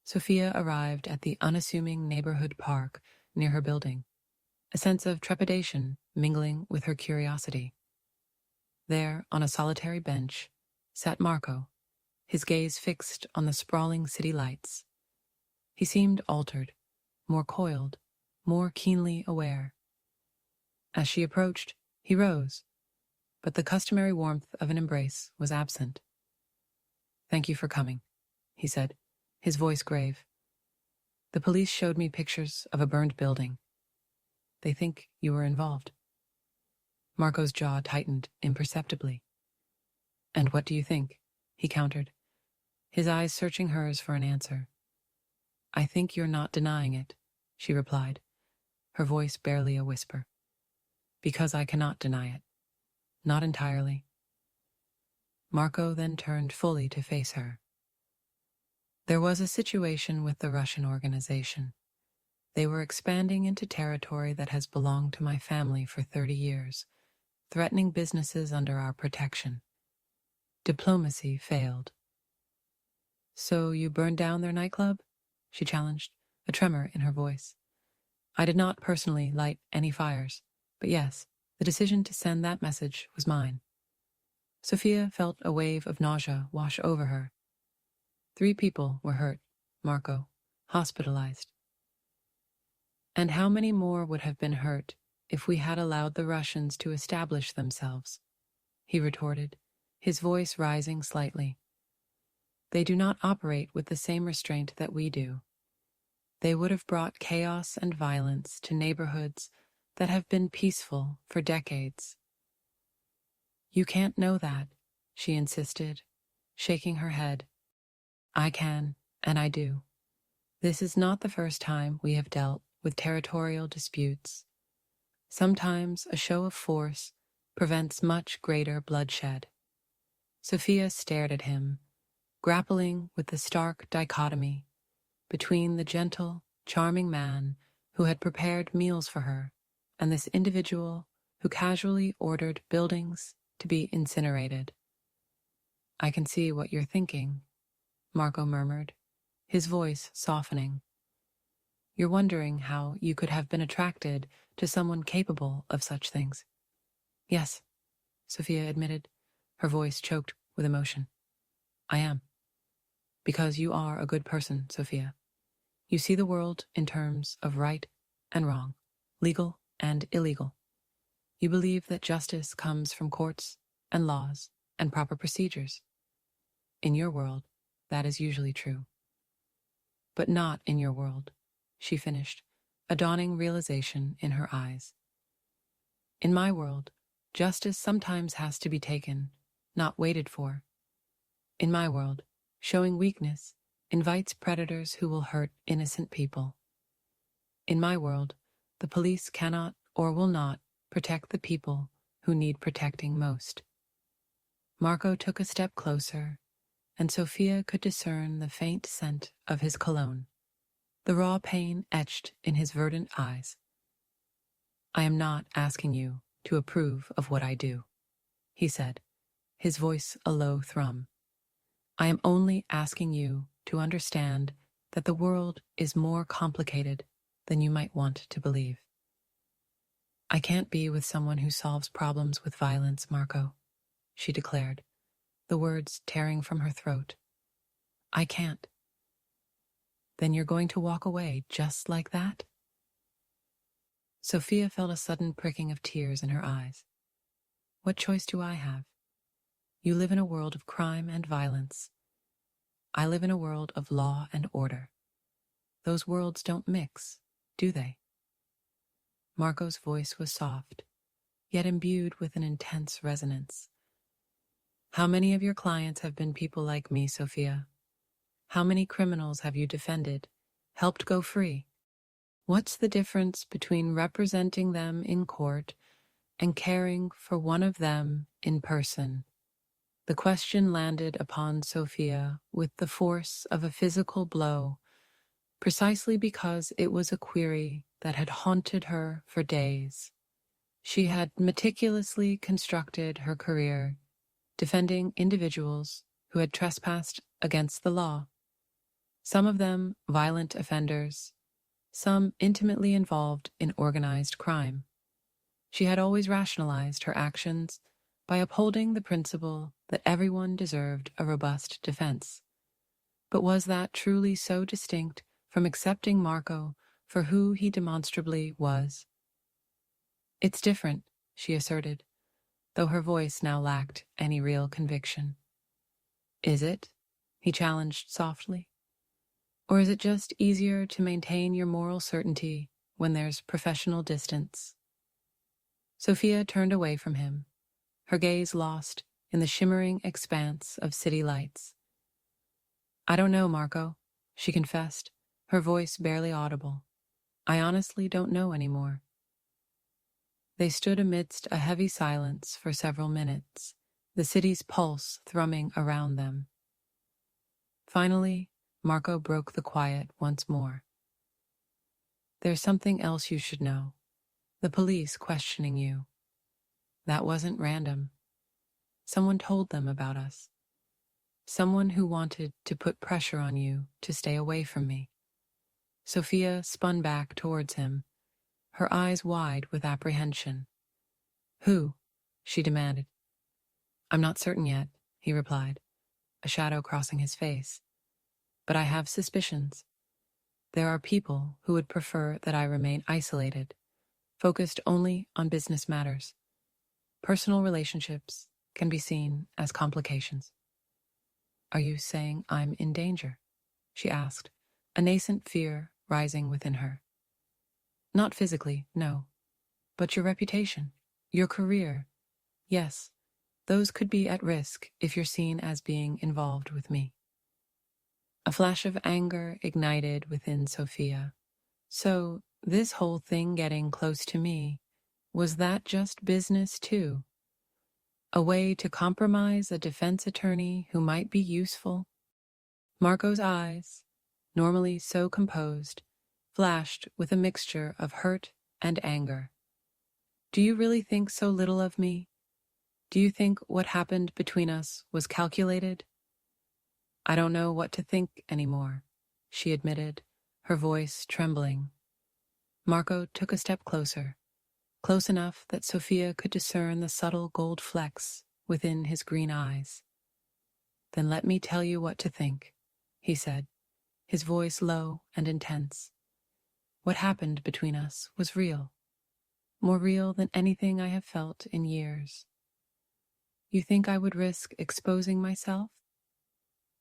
S1: Sofia arrived at the unassuming neighborhood park near her building, a sense of trepidation mingling with her curiosity. There, on a solitary bench, sat Marco, his gaze fixed on the sprawling city lights. He seemed altered, more coiled, more keenly aware. As she approached, he rose, but the customary warmth of an embrace was absent. "Thank you for coming," he said, his voice grave. "The police showed me pictures of a burned building. They think you were involved." Marco's jaw tightened imperceptibly. "And what do you think?" he countered, his eyes searching hers for an answer. "I think you're not denying it," she replied, her voice barely a whisper. "Because I cannot deny it. Not entirely." Marco then turned fully to face her. There was a situation with the Russian organization. They were expanding into territory that has belonged to my family for 30 years, threatening businesses under our protection. Diplomacy failed. "So you burned down their nightclub?" she challenged, a tremor in her voice. "I did not personally light any fires, but yes, the decision to send that message was mine." Sofia felt a wave of nausea wash over her. 3 people were hurt, Marco, hospitalized. "And how many more would have been hurt if we had allowed the Russians to establish themselves?" he retorted, his voice rising slightly. "They do not operate with the same restraint that we do. They would have brought chaos and violence to neighborhoods that have been peaceful for decades." "You can't know that," she insisted, shaking her head. "I can, and I do. This is not the first time we have dealt with territorial disputes. Sometimes a show of force prevents much greater bloodshed." Sofia stared at him, grappling with the stark dichotomy between the gentle, charming man who had prepared meals for her and this individual who casually ordered buildings to be incinerated. "I can see what you're thinking," Marco murmured, his voice softening. "You're wondering how you could have been attracted to someone capable of such things." "Yes," Sofia admitted, her voice choked with emotion. "I am. Because you are a good person, Sofia. You see the world in terms of right and wrong, legal and illegal. You believe that justice comes from courts and laws and proper procedures. In your world, that is usually true. But not in your world," she finished, a dawning realization in her eyes. "In my world, justice sometimes has to be taken, not waited for. In my world, showing weakness invites predators who will hurt innocent people. In my world, the police cannot or will not protect the people who need protecting most." Marco took a step closer, and Sofia could discern the faint scent of his cologne, the raw pain etched in his verdant eyes. "I am not asking you to approve of what I do," he said, his voice a low thrum. "I am only asking you to understand that the world is more complicated than you might want to believe." "I can't be with someone who solves problems with violence, Marco," she declared, the words tearing from her throat. "I can't." "Then you're going to walk away just like that?" Sofia felt a sudden pricking of tears in her eyes. "What choice do I have? You live in a world of crime and violence. I live in a world of law and order. Those worlds don't mix, do they?" Marco's voice was soft, yet imbued with an intense resonance. "How many of your clients have been people like me, Sofia? How many criminals have you defended, helped go free? What's the difference between representing them in court and caring for one of them in person?" The question landed upon Sofia with the force of a physical blow, precisely because it was a query that had haunted her for days. She had meticulously constructed her career defending individuals who had trespassed against the law, some of them violent offenders, some intimately involved in organized crime. She had always rationalized her actions by upholding the principle that everyone deserved a robust defense. But was that truly so distinct from accepting Marco for who he demonstrably was? "It's different," she asserted, though her voice now lacked any real conviction. "Is it?" he challenged softly. "Or is it just easier to maintain your moral certainty when there's professional distance?" Sofia turned away from him, her gaze lost in the shimmering expanse of city lights. "I don't know, Marco," she confessed, her voice barely audible. "I honestly don't know anymore." They stood amidst a heavy silence for several minutes, the city's pulse thrumming around them. Finally, Marco broke the quiet once more. "There's something else you should know. The police questioning you. That wasn't random. Someone told them about us. Someone who wanted to put pressure on you to stay away from me." Sofia spun back towards him, her eyes wide with apprehension. "Who?" she demanded. "I'm not certain yet," he replied, a shadow crossing his face. "But I have suspicions. There are people who would prefer that I remain isolated, focused only on business matters. Personal relationships can be seen as complications." "Are you saying I'm in danger?" she asked, a nascent fear rising within her. "Not physically, no. But your reputation, your career, yes, those could be at risk if you're seen as being involved with me." A flash of anger ignited within Sofia. So, this whole thing getting close to me, was that just business too? A way to compromise a defense attorney who might be useful? Marco's eyes, normally so composed, flashed with a mixture of hurt and anger. "Do you really think so little of me? Do you think what happened between us was calculated?" "I don't know what to think anymore," she admitted, her voice trembling. Marco took a step closer, close enough that Sofia could discern the subtle gold flecks within his green eyes. "Then let me tell you what to think," he said, his voice low and intense. "What happened between us was real, more real than anything I have felt in years. You think I would risk exposing myself?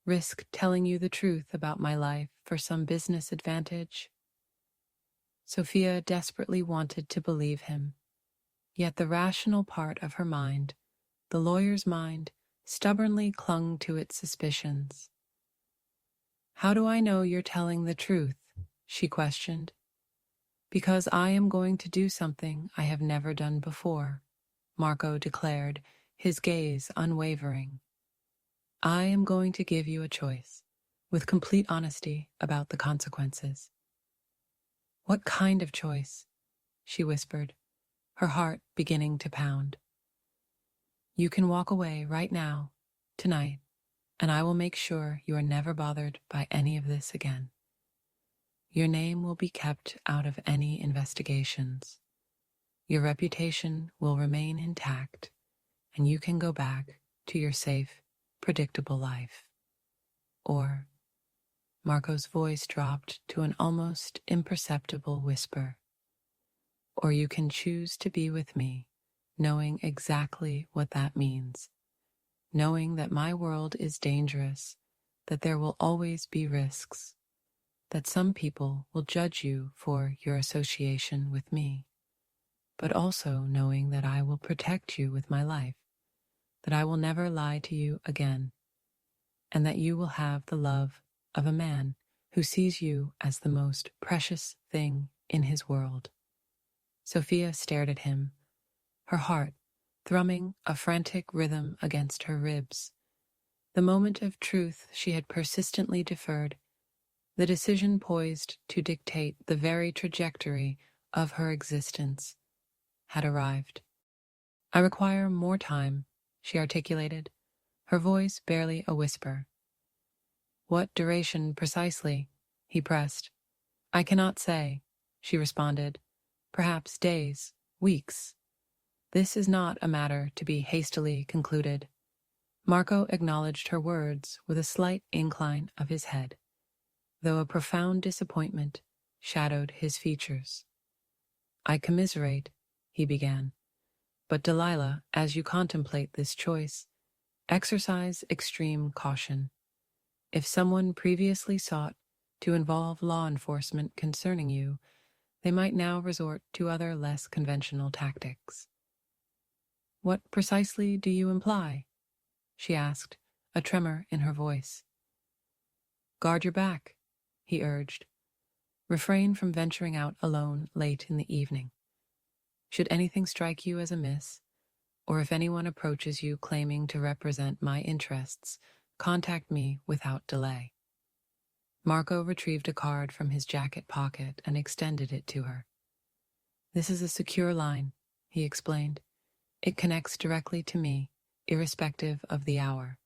S1: Risk telling you the truth about my life for some business advantage?" Sofia desperately wanted to believe him, yet the rational part of her mind, the lawyer's mind, stubbornly clung to its suspicions. "How do I know you're telling the truth?" she questioned. "Because I am going to do something I have never done before," Marco declared, his gaze unwavering. "I am going to give you a choice, with complete honesty about the consequences." "What kind of choice?" she whispered, her heart beginning to pound. "You can walk away right now, tonight, and I will make sure you are never bothered by any of this again. Your name will be kept out of any investigations. Your reputation will remain intact, and you can go back to your safe, predictable life. Or," Marco's voice dropped to an almost imperceptible whisper, "or you can choose to be with me, knowing exactly what that means, knowing that my world is dangerous, that there will always be risks, that some people will judge you for your association with me, but also knowing that I will protect you with my life, that I will never lie to you again, and that you will have the love of a man who sees you as the most precious thing in his world." Sofia stared at him, her heart thrumming a frantic rhythm against her ribs. The moment of truth she had persistently deferred The decision poised to dictate the very trajectory of her existence had arrived. "I require more time," she articulated, her voice barely a whisper. "What duration precisely?" he pressed. "I cannot say," she responded. "Perhaps days, weeks. This is not a matter to be hastily concluded." Marco acknowledged her words with a slight incline of his head, though a profound disappointment shadowed his features. "I commiserate," he began, "but Delilah, as you contemplate this choice, exercise extreme caution. If someone previously sought to involve law enforcement concerning you, they might now resort to other less conventional tactics." "What precisely do you imply?" she asked, a tremor in her voice. "Guard your back," he urged. "Refrain from venturing out alone late in the evening. Should anything strike you as amiss, or if anyone approaches you claiming to represent my interests, contact me without delay." Marco retrieved a card from his jacket pocket and extended it to her. "This is a secure line," he explained. "It connects directly to me, irrespective of the hour."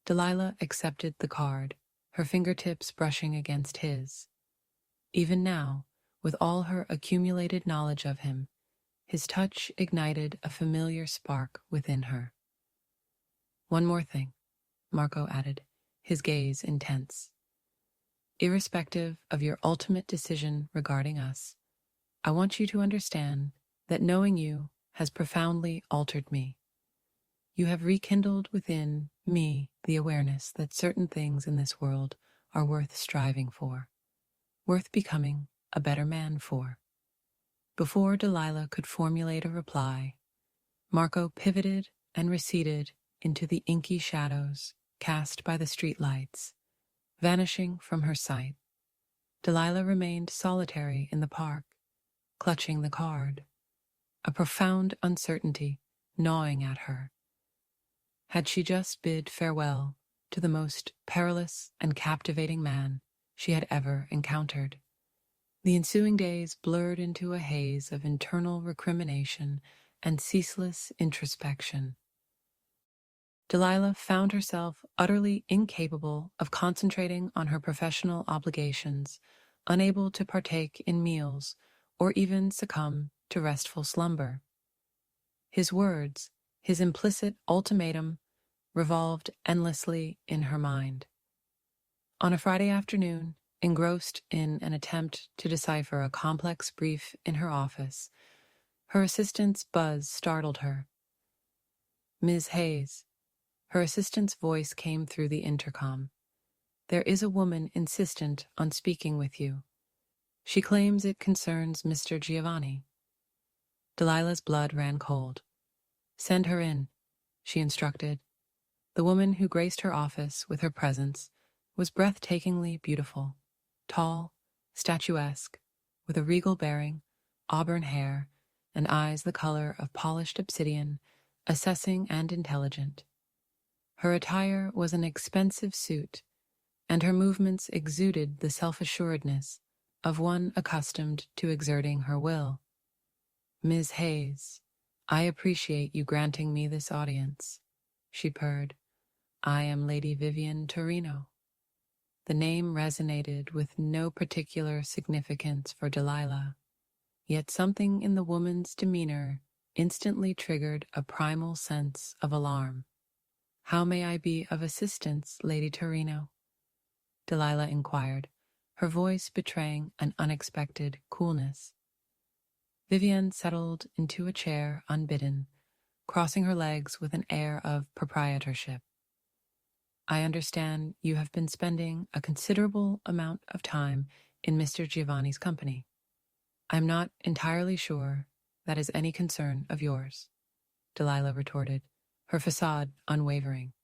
S1: Delilah accepted the card, her fingertips brushing against his. Even now, with all her accumulated knowledge of him, his touch ignited a familiar spark within her. "One more thing," Marco added, his gaze intense. "Irrespective of your ultimate decision regarding us, I want you to understand that knowing you has profoundly altered me. You have rekindled within me the awareness that certain things in this world are worth striving for, worth becoming a better man for." Before Delilah could formulate a reply, Marco pivoted and receded into the inky shadows cast by the streetlights, vanishing from her sight. Delilah remained solitary in the park, clutching the card, a profound uncertainty gnawing at her. Had she just bid farewell to the most perilous and captivating man she had ever encountered? The ensuing days blurred into a haze of internal recrimination and ceaseless introspection. Delilah found herself utterly incapable of concentrating on her professional obligations, unable to partake in meals or even succumb to restful slumber. His words, his implicit ultimatum, revolved endlessly in her mind. On a Friday afternoon, engrossed in an attempt to decipher a complex brief in her office, her assistant's buzz startled her. "Ms. Hayes." Her assistant's voice came through the intercom. "There is a woman insistent on speaking with you. She claims it concerns Mr. Giovanni." Delilah's blood ran cold. "Send her in," she instructed. The woman who graced her office with her presence was breathtakingly beautiful, tall, statuesque, with a regal bearing, auburn hair, and eyes the color of polished obsidian, assessing and intelligent. Her attire was an expensive suit, and her movements exuded the self-assuredness of one accustomed to exerting her will. "Ms. Hayes, I appreciate you granting me this audience," she purred. "I am Lady Vivian Torino." The name resonated with no particular significance for Delilah, yet something in the woman's demeanor instantly triggered a primal sense of alarm. "How may I be of assistance, Lady Torino?" Delilah inquired, her voice betraying an unexpected coolness. Vivian settled into a chair unbidden, crossing her legs with an air of proprietorship. "I understand you have been spending a considerable amount of time in Mr. Giovanni's company. I'm not entirely sure that is any concern of yours," Delilah retorted, her facade unwavering.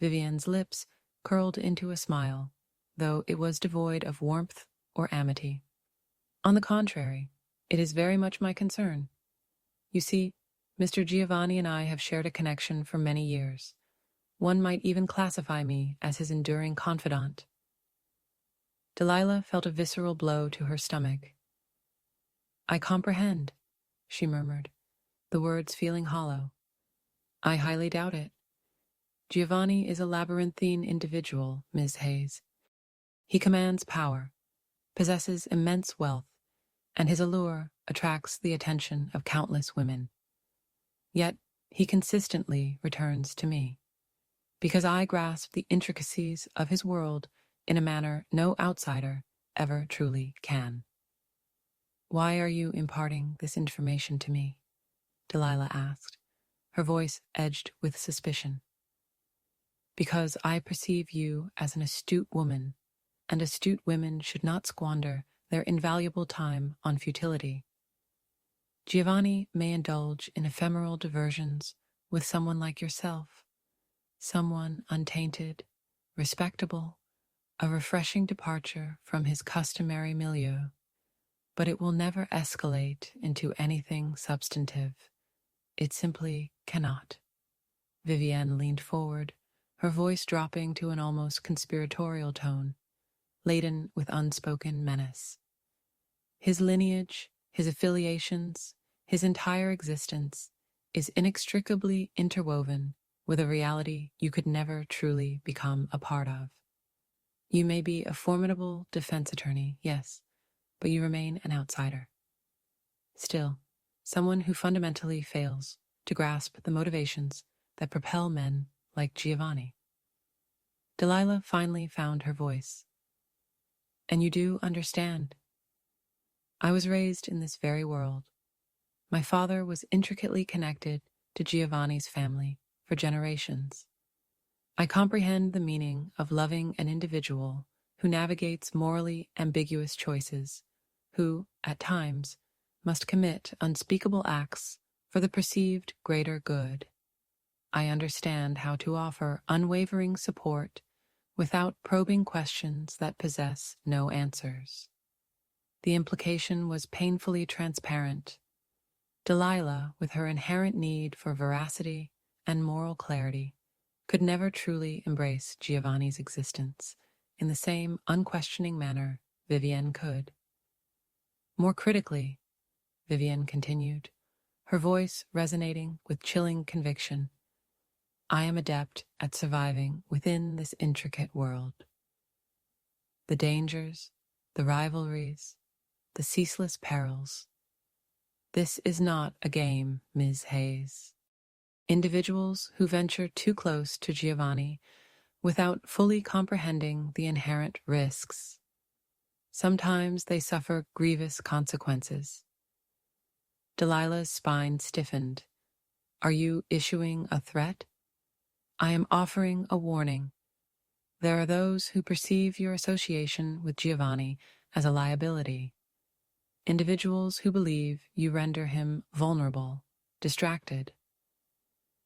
S1: Vivian's lips curled into a smile, though it was devoid of warmth or amity. "On the contrary, it is very much my concern. You see, Mr. Giovanni and I have shared a connection for many years. One might even classify me as his enduring confidant." Delilah felt a visceral blow to her stomach. "I comprehend," she murmured, the words feeling hollow. "I highly doubt it. Giovanni is a labyrinthine individual, Ms. Hayes. He commands power, possesses immense wealth, and his allure attracts the attention of countless women. Yet he consistently returns to me, because I grasp the intricacies of his world in a manner no outsider ever truly can." "Why are you imparting this information to me?" Delilah asked, her voice edged with suspicion. "Because I perceive you as an astute woman, and astute women should not squander their invaluable time on futility. Giovanni may indulge in ephemeral diversions with someone like yourself, someone untainted, respectable, a refreshing departure from his customary milieu, but it will never escalate into anything substantive. It simply cannot." Vivienne leaned forward, her voice dropping to an almost conspiratorial tone, laden with unspoken menace. "His lineage, his affiliations, his entire existence is inextricably interwoven with a reality you could never truly become a part of. You may be a formidable defense attorney, yes, but you remain an outsider. Still, someone who fundamentally fails to grasp the motivations that propel men like Giovanni." Delilah finally found her voice. "And you do understand. I was raised in this very world. My father was intricately connected to Giovanni's family for generations. I comprehend the meaning of loving an individual who navigates morally ambiguous choices, who, at times, must commit unspeakable acts for the perceived greater good. I understand how to offer unwavering support without probing questions that possess no answers." The implication was painfully transparent. Delilah, with her inherent need for veracity and moral clarity, could never truly embrace Giovanni's existence in the same unquestioning manner Vivienne could. "More critically," Vivienne continued, her voice resonating with chilling conviction, "I am adept at surviving within this intricate world. The dangers, the rivalries, the ceaseless perils. This is not a game, Ms. Hayes. Individuals who venture too close to Giovanni without fully comprehending the inherent risks, sometimes they suffer grievous consequences." Delilah's spine stiffened. "Are you issuing a threat?" "I am offering a warning. There are those who perceive your association with Giovanni as a liability. Individuals who believe you render him vulnerable, distracted.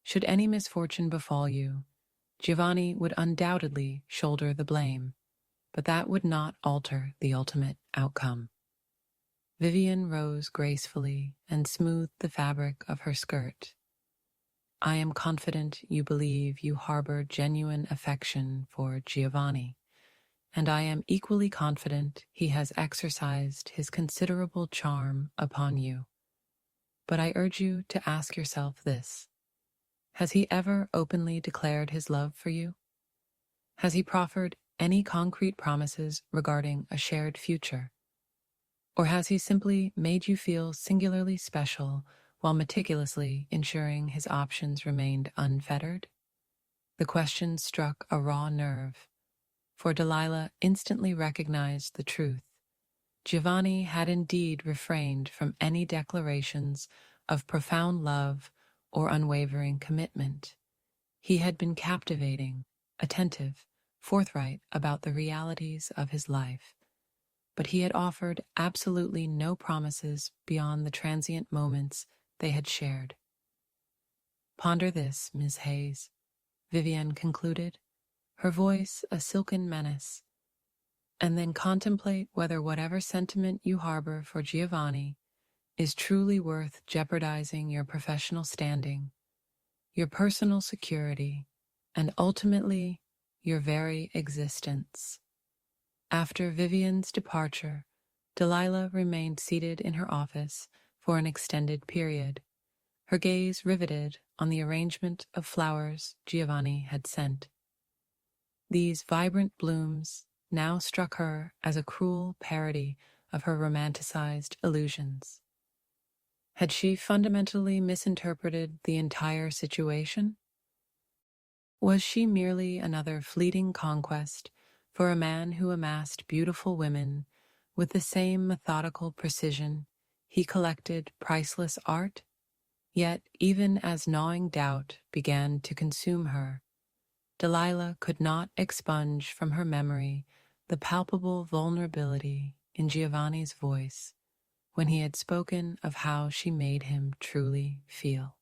S1: Should any misfortune befall you, Giovanni would undoubtedly shoulder the blame, but that would not alter the ultimate outcome." Vivienne rose gracefully and smoothed the fabric of her skirt. "I am confident you believe you harbor genuine affection for Giovanni, and I am equally confident he has exercised his considerable charm upon you. But I urge you to ask yourself this: has he ever openly declared his love for you? Has he proffered any concrete promises regarding a shared future? Or has he simply made you feel singularly special while meticulously ensuring his options remained unfettered?" The question struck a raw nerve, for Delilah instantly recognized the truth. Giovanni had indeed refrained from any declarations of profound love or unwavering commitment. He had been captivating, attentive, forthright about the realities of his life, but he had offered absolutely no promises beyond the transient moments they had shared. "Ponder this, Miss Hayes," Vivienne concluded, her voice a silken menace, "and then contemplate whether whatever sentiment you harbor for Giovanni is truly worth jeopardizing your professional standing, your personal security, and ultimately your very existence." After Vivian's departure, Delilah remained seated in her office for an extended period, her gaze riveted on the arrangement of flowers Giovanni had sent. These vibrant blooms now struck her as a cruel parody of her romanticized illusions. Had she fundamentally misinterpreted the entire situation? Was she merely another fleeting conquest for a man who amassed beautiful women with the same methodical precision he collected priceless art? Yet, even as gnawing doubt began to consume her, Delilah could not expunge from her memory the palpable vulnerability in Giovanni's voice when he had spoken of how she made him truly feel.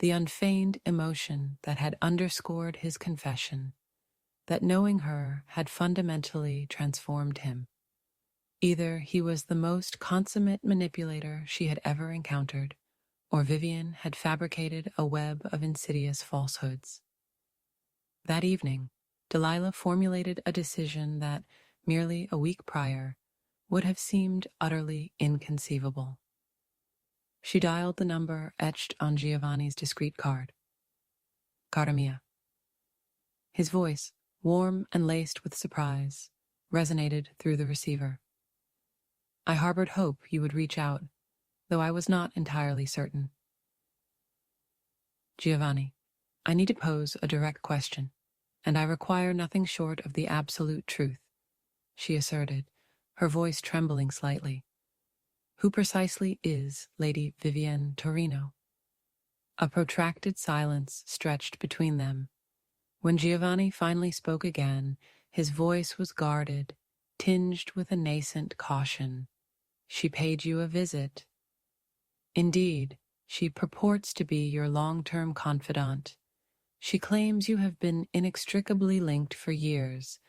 S1: The unfeigned emotion that had underscored his confession, that knowing her had fundamentally transformed him. Either he was the most consummate manipulator she had ever encountered, or Vivian had fabricated a web of insidious falsehoods. That evening, Delilah formulated a decision that, merely a week prior, would have seemed utterly inconceivable. She dialed the number etched on Giovanni's discreet card. Cara mia. His voice, warm and laced with surprise, resonated through the receiver. I harbored hope you would reach out, though I was not entirely certain. Giovanni, I need to pose a direct question, and I require nothing short of the absolute truth, she asserted, her voice trembling slightly. Who precisely is Lady Vivienne Torino? A protracted silence stretched between them. When Giovanni finally spoke again, his voice was guarded, tinged with a nascent caution. She paid you a visit. Indeed, she purports to be your long-term confidant. She claims you have been inextricably linked for years,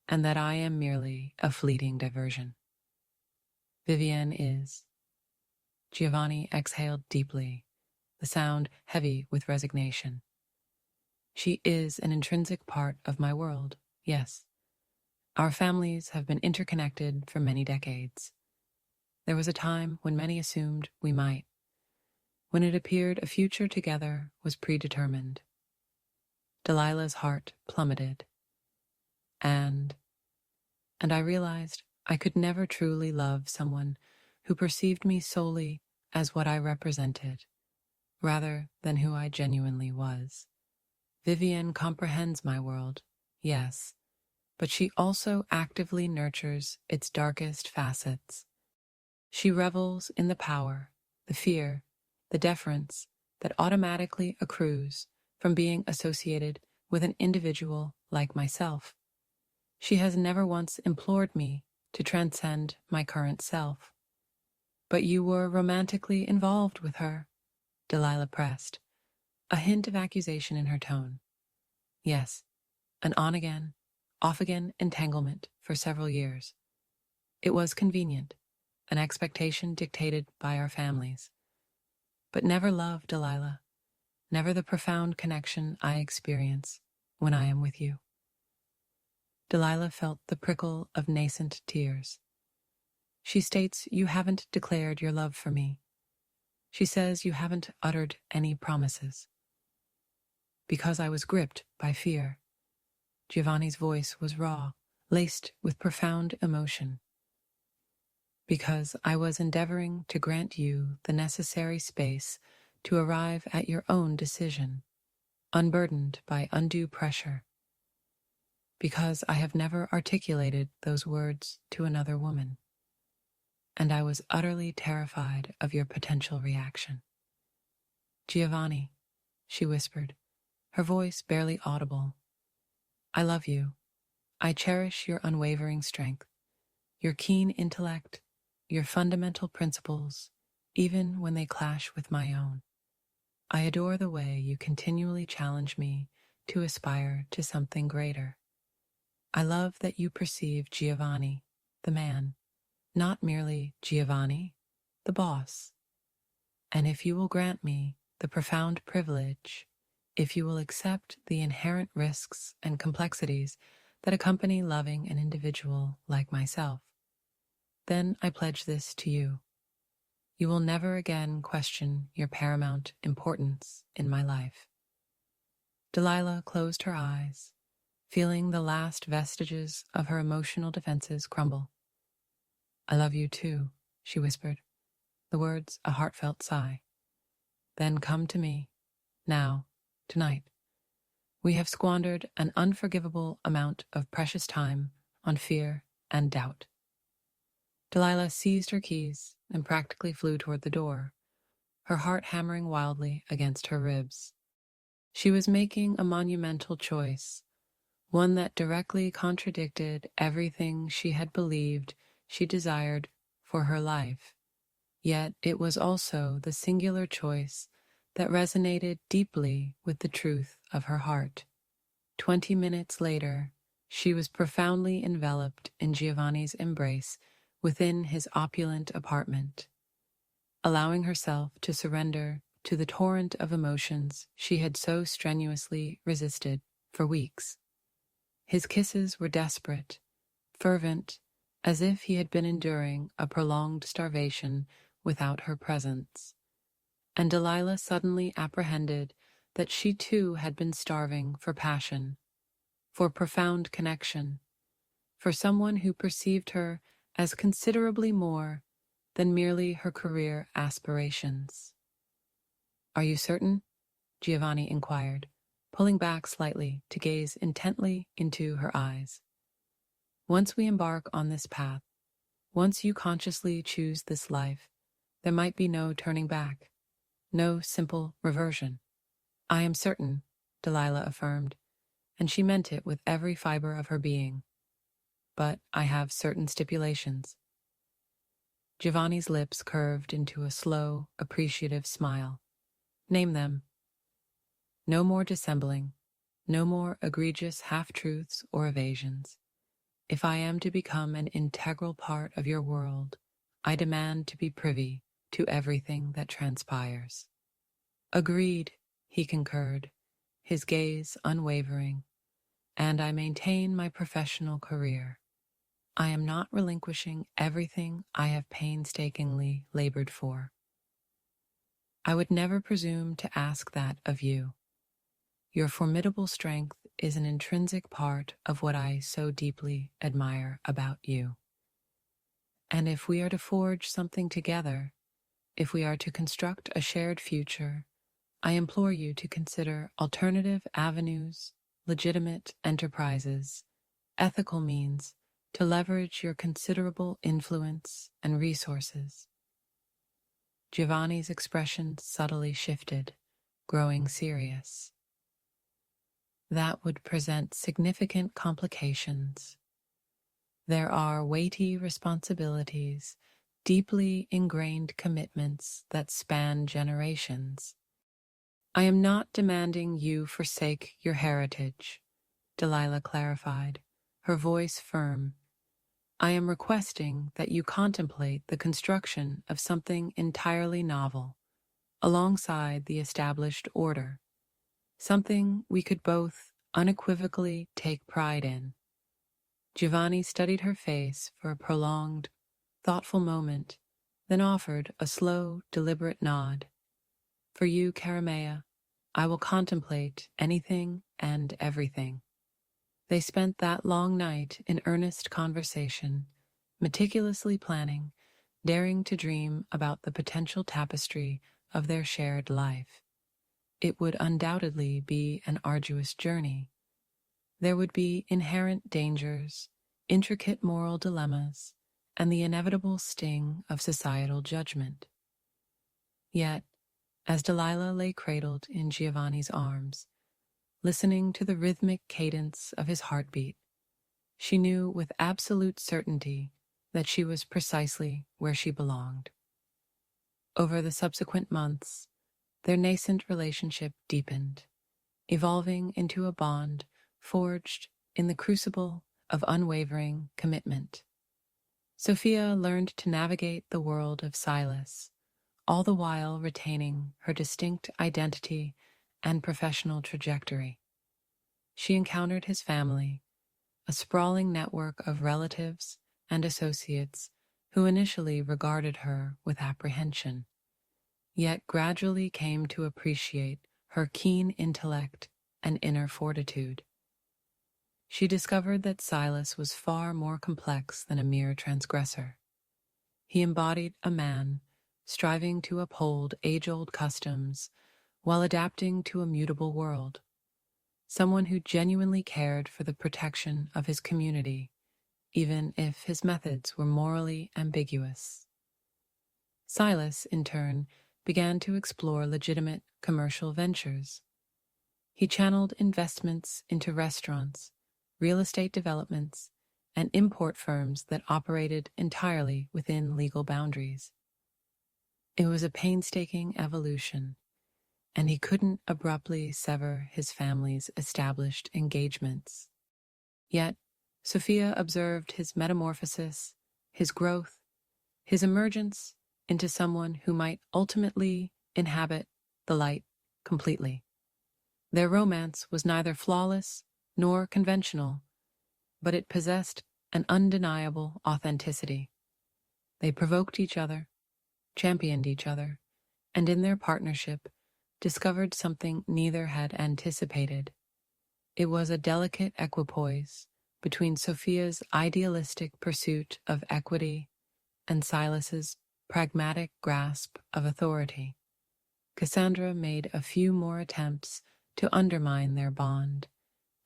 S1: and that I am merely a fleeting diversion. Vivienne is. Giovanni exhaled deeply, the sound heavy with resignation. She is an intrinsic part of my world, yes. Our families have been interconnected for many decades. There was a time when many assumed we might, when it appeared a future together was predetermined. Delilah's heart plummeted, and I realized I could never truly love someone who perceived me solely as what I represented, rather than who I genuinely was. Vivienne comprehends my world, yes, but she also actively nurtures its darkest facets. She revels in the power, the fear, the deference that automatically accrues from being associated with an individual like myself. She has never once implored me to transcend my current self. But you were romantically involved with her, Delilah pressed, a hint of accusation in her tone. Yes, an on-again, off-again entanglement for several years. It was convenient, an expectation dictated by our families. But never love, Delilah, never the profound connection I experience when I am with you. Delilah felt the prickle of nascent tears. She states you haven't declared your love for me. She says you haven't uttered any promises. Because I was gripped by fear. Giovanni's voice was raw, laced with profound emotion. Because I was endeavoring to grant you the necessary space to arrive at your own decision, unburdened by undue pressure. Because I have never articulated those words to another woman, and I was utterly terrified of your potential reaction. Giovanni, she whispered, her voice barely audible. I love you. I cherish your unwavering strength, your keen intellect, your fundamental principles, even when they clash with my own. I adore the way you continually challenge me to aspire to something greater. I love that you perceive Giovanni, the man, not merely Giovanni, the boss. And if you will grant me the profound privilege, if you will accept the inherent risks and complexities that accompany loving an individual like myself. Then I pledge this to you. You will never again question your paramount importance in my life. Delilah closed her eyes, feeling the last vestiges of her emotional defenses crumble. I love you too, she whispered, the words a heartfelt sigh. Then come to me, now, tonight. We have squandered an unforgivable amount of precious time on fear and doubt. Delilah seized her keys and practically flew toward the door, her heart hammering wildly against her ribs. She was making a monumental choice, one that directly contradicted everything she had believed she desired for her life. Yet it was also the singular choice that resonated deeply with the truth of her heart. 20 minutes later, she was profoundly enveloped in Giovanni's embrace within his opulent apartment, allowing herself to surrender to the torrent of emotions she had so strenuously resisted for weeks. His kisses were desperate, fervent, as if he had been enduring a prolonged starvation without her presence. And Delilah suddenly apprehended that she too had been starving for passion, for profound connection, for someone who perceived her as considerably more than merely her career aspirations. Are you certain? Giovanni inquired, pulling back slightly to gaze intently into her eyes. Once we embark on this path, once you consciously choose this life, there might be no turning back, no simple reversion. I am certain, Delilah affirmed, and she meant it with every fiber of her being. But I have certain stipulations. Giovanni's lips curved into a slow, appreciative smile. Name them. No more dissembling, no more egregious half-truths or evasions. If I am to become an integral part of your world, I demand to be privy to everything that transpires. Agreed, he concurred, his gaze unwavering, and I maintain my professional career. I am not relinquishing everything I have painstakingly labored for. I would never presume to ask that of you. Your formidable strength is an intrinsic part of what I so deeply admire about you. And if we are to forge something together, if we are to construct a shared future, I implore you to consider alternative avenues, legitimate enterprises, ethical means to leverage your considerable influence and resources. Giovanni's expression subtly shifted, growing serious. That would present significant complications. There are weighty responsibilities, deeply ingrained commitments that span generations. I am not demanding you forsake your heritage, Delilah clarified, her voice firm. I am requesting that you contemplate the construction of something entirely novel, alongside the established order, something we could both unequivocally take pride in. Giovanni studied her face for a prolonged, thoughtful moment, then offered a slow, deliberate nod. For you, Caramea, I will contemplate anything and everything. They spent that long night in earnest conversation, meticulously planning, daring to dream about the potential tapestry of their shared life. It would undoubtedly be an arduous journey. There would be inherent dangers, intricate moral dilemmas, and the inevitable sting of societal judgment. Yet, as Delilah lay cradled in Giovanni's arms, listening to the rhythmic cadence of his heartbeat, she knew with absolute certainty that she was precisely where she belonged. Over the subsequent months, their nascent relationship deepened, evolving into a bond forged in the crucible of unwavering commitment. Sophia learned to navigate the world of Silas, all the while retaining her distinct identity and professional trajectory. She encountered his family, a sprawling network of relatives and associates who initially regarded her with apprehension, yet gradually came to appreciate her keen intellect and inner fortitude. She discovered that Silas was far more complex than a mere transgressor. He embodied a man striving to uphold age-old customs while adapting to a mutable world, someone who genuinely cared for the protection of his community, even if his methods were morally ambiguous. Silas, in turn, began to explore legitimate commercial ventures. He channeled investments into restaurants, real estate developments, and import firms that operated entirely within legal boundaries. It was a painstaking evolution, and he couldn't abruptly sever his family's established engagements. Yet, Sofia observed his metamorphosis, his growth, his emergence into someone who might ultimately inhabit the light completely. Their romance was neither flawless nor conventional, but it possessed an undeniable authenticity. They provoked each other, championed each other, and in their partnership discovered something neither had anticipated. It was a delicate equipoise between Sofia's idealistic pursuit of equity and Silas's pragmatic grasp of authority. Cassandra made a few more attempts to undermine their bond,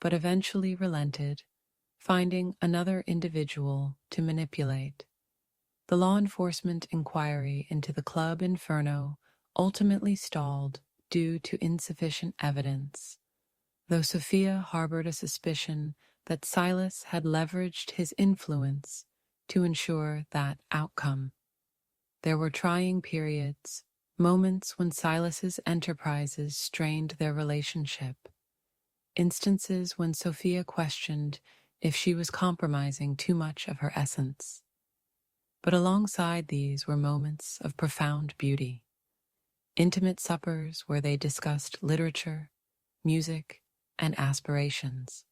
S1: but eventually relented, finding another individual to manipulate. The law enforcement inquiry into the Club Inferno ultimately stalled due to insufficient evidence, though Sofia harbored a suspicion that Silas had leveraged his influence to ensure that outcome. There were trying periods, moments when Silas's enterprises strained their relationship, instances when Sofia questioned if she was compromising too much of her essence. But alongside these were moments of profound beauty, intimate suppers where they discussed literature, music, and aspirations,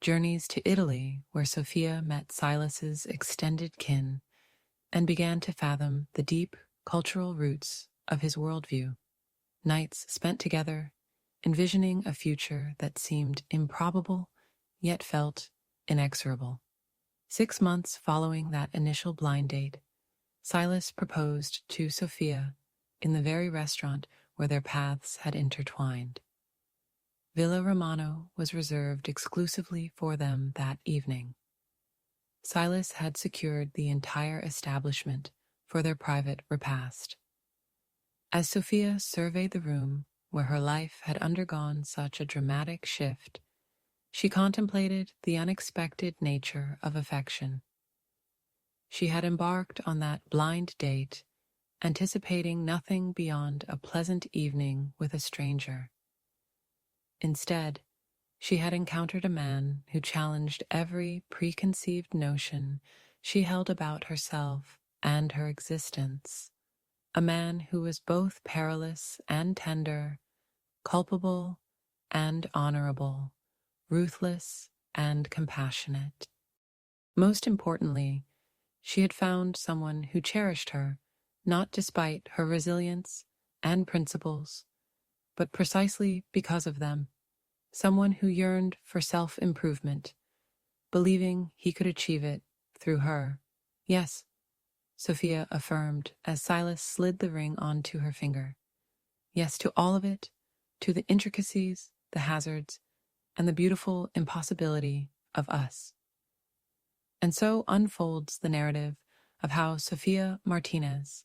S1: journeys to Italy where Sofia met Silas's extended kin and began to fathom the deep cultural roots of his worldview, nights spent together, envisioning a future that seemed improbable yet felt inexorable. 6 months following that initial blind date, Silas proposed to Sofia in the very restaurant where their paths had intertwined. Villa Romano was reserved exclusively for them that evening. Silas had secured the entire establishment for their private repast. As Sofia surveyed the room where her life had undergone such a dramatic shift, she contemplated the unexpected nature of affection. She had embarked on that blind date, anticipating nothing beyond a pleasant evening with a stranger. Instead, she had encountered a man who challenged every preconceived notion she held about herself and her existence, a man who was both perilous and tender, culpable and honorable, ruthless and compassionate. Most importantly, she had found someone who cherished her, not despite her resilience and principles, but precisely because of them, someone who yearned for self-improvement, believing he could achieve it through her. Yes, Sofia affirmed as Silas slid the ring onto her finger. Yes to all of it, to the intricacies, the hazards, and the beautiful impossibility of us. And so unfolds the narrative of how Sofia Martinez,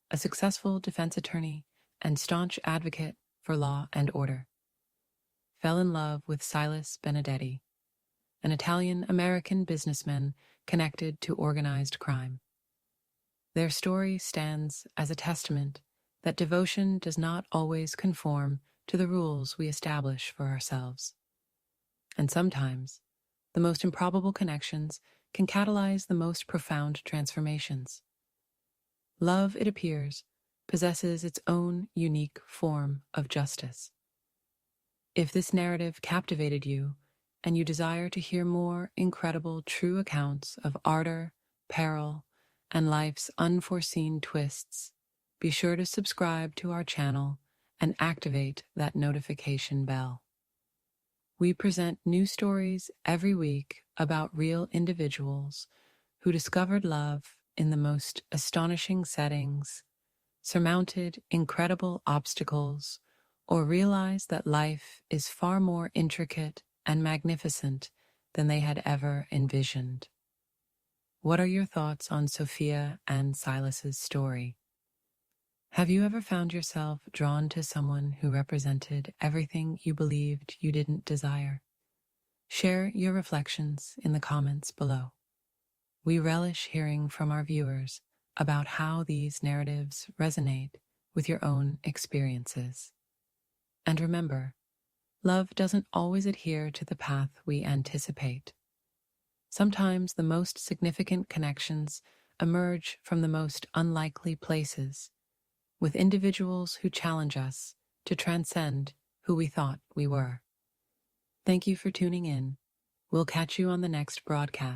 S1: a successful defense attorney and staunch advocate for law and order, fell in love with Silas Benedetti, an Italian-American businessman connected to organized crime. Their story stands as a testament that devotion does not always conform to the rules we establish for ourselves. And sometimes, the most improbable connections can catalyze the most profound transformations. Love, it appears, possesses its own unique form of justice. If this narrative captivated you, and you desire to hear more incredible true accounts of ardor, peril, and life's unforeseen twists, be sure to subscribe to our channel and activate that notification bell. We present new stories every week about real individuals who discovered love in the most astonishing settings, surmounted incredible obstacles, or realized that life is far more intricate and magnificent than they had ever envisioned. What are your thoughts on Sophia and Silas's story? Have you ever found yourself drawn to someone who represented everything you believed you didn't desire? Share your reflections in the comments below. We relish hearing from our viewers about how these narratives resonate with your own experiences. And remember, love doesn't always adhere to the path we anticipate. Sometimes the most significant connections emerge from the most unlikely places, with individuals who challenge us to transcend who we thought we were. Thank you for tuning in. We'll catch you on the next broadcast.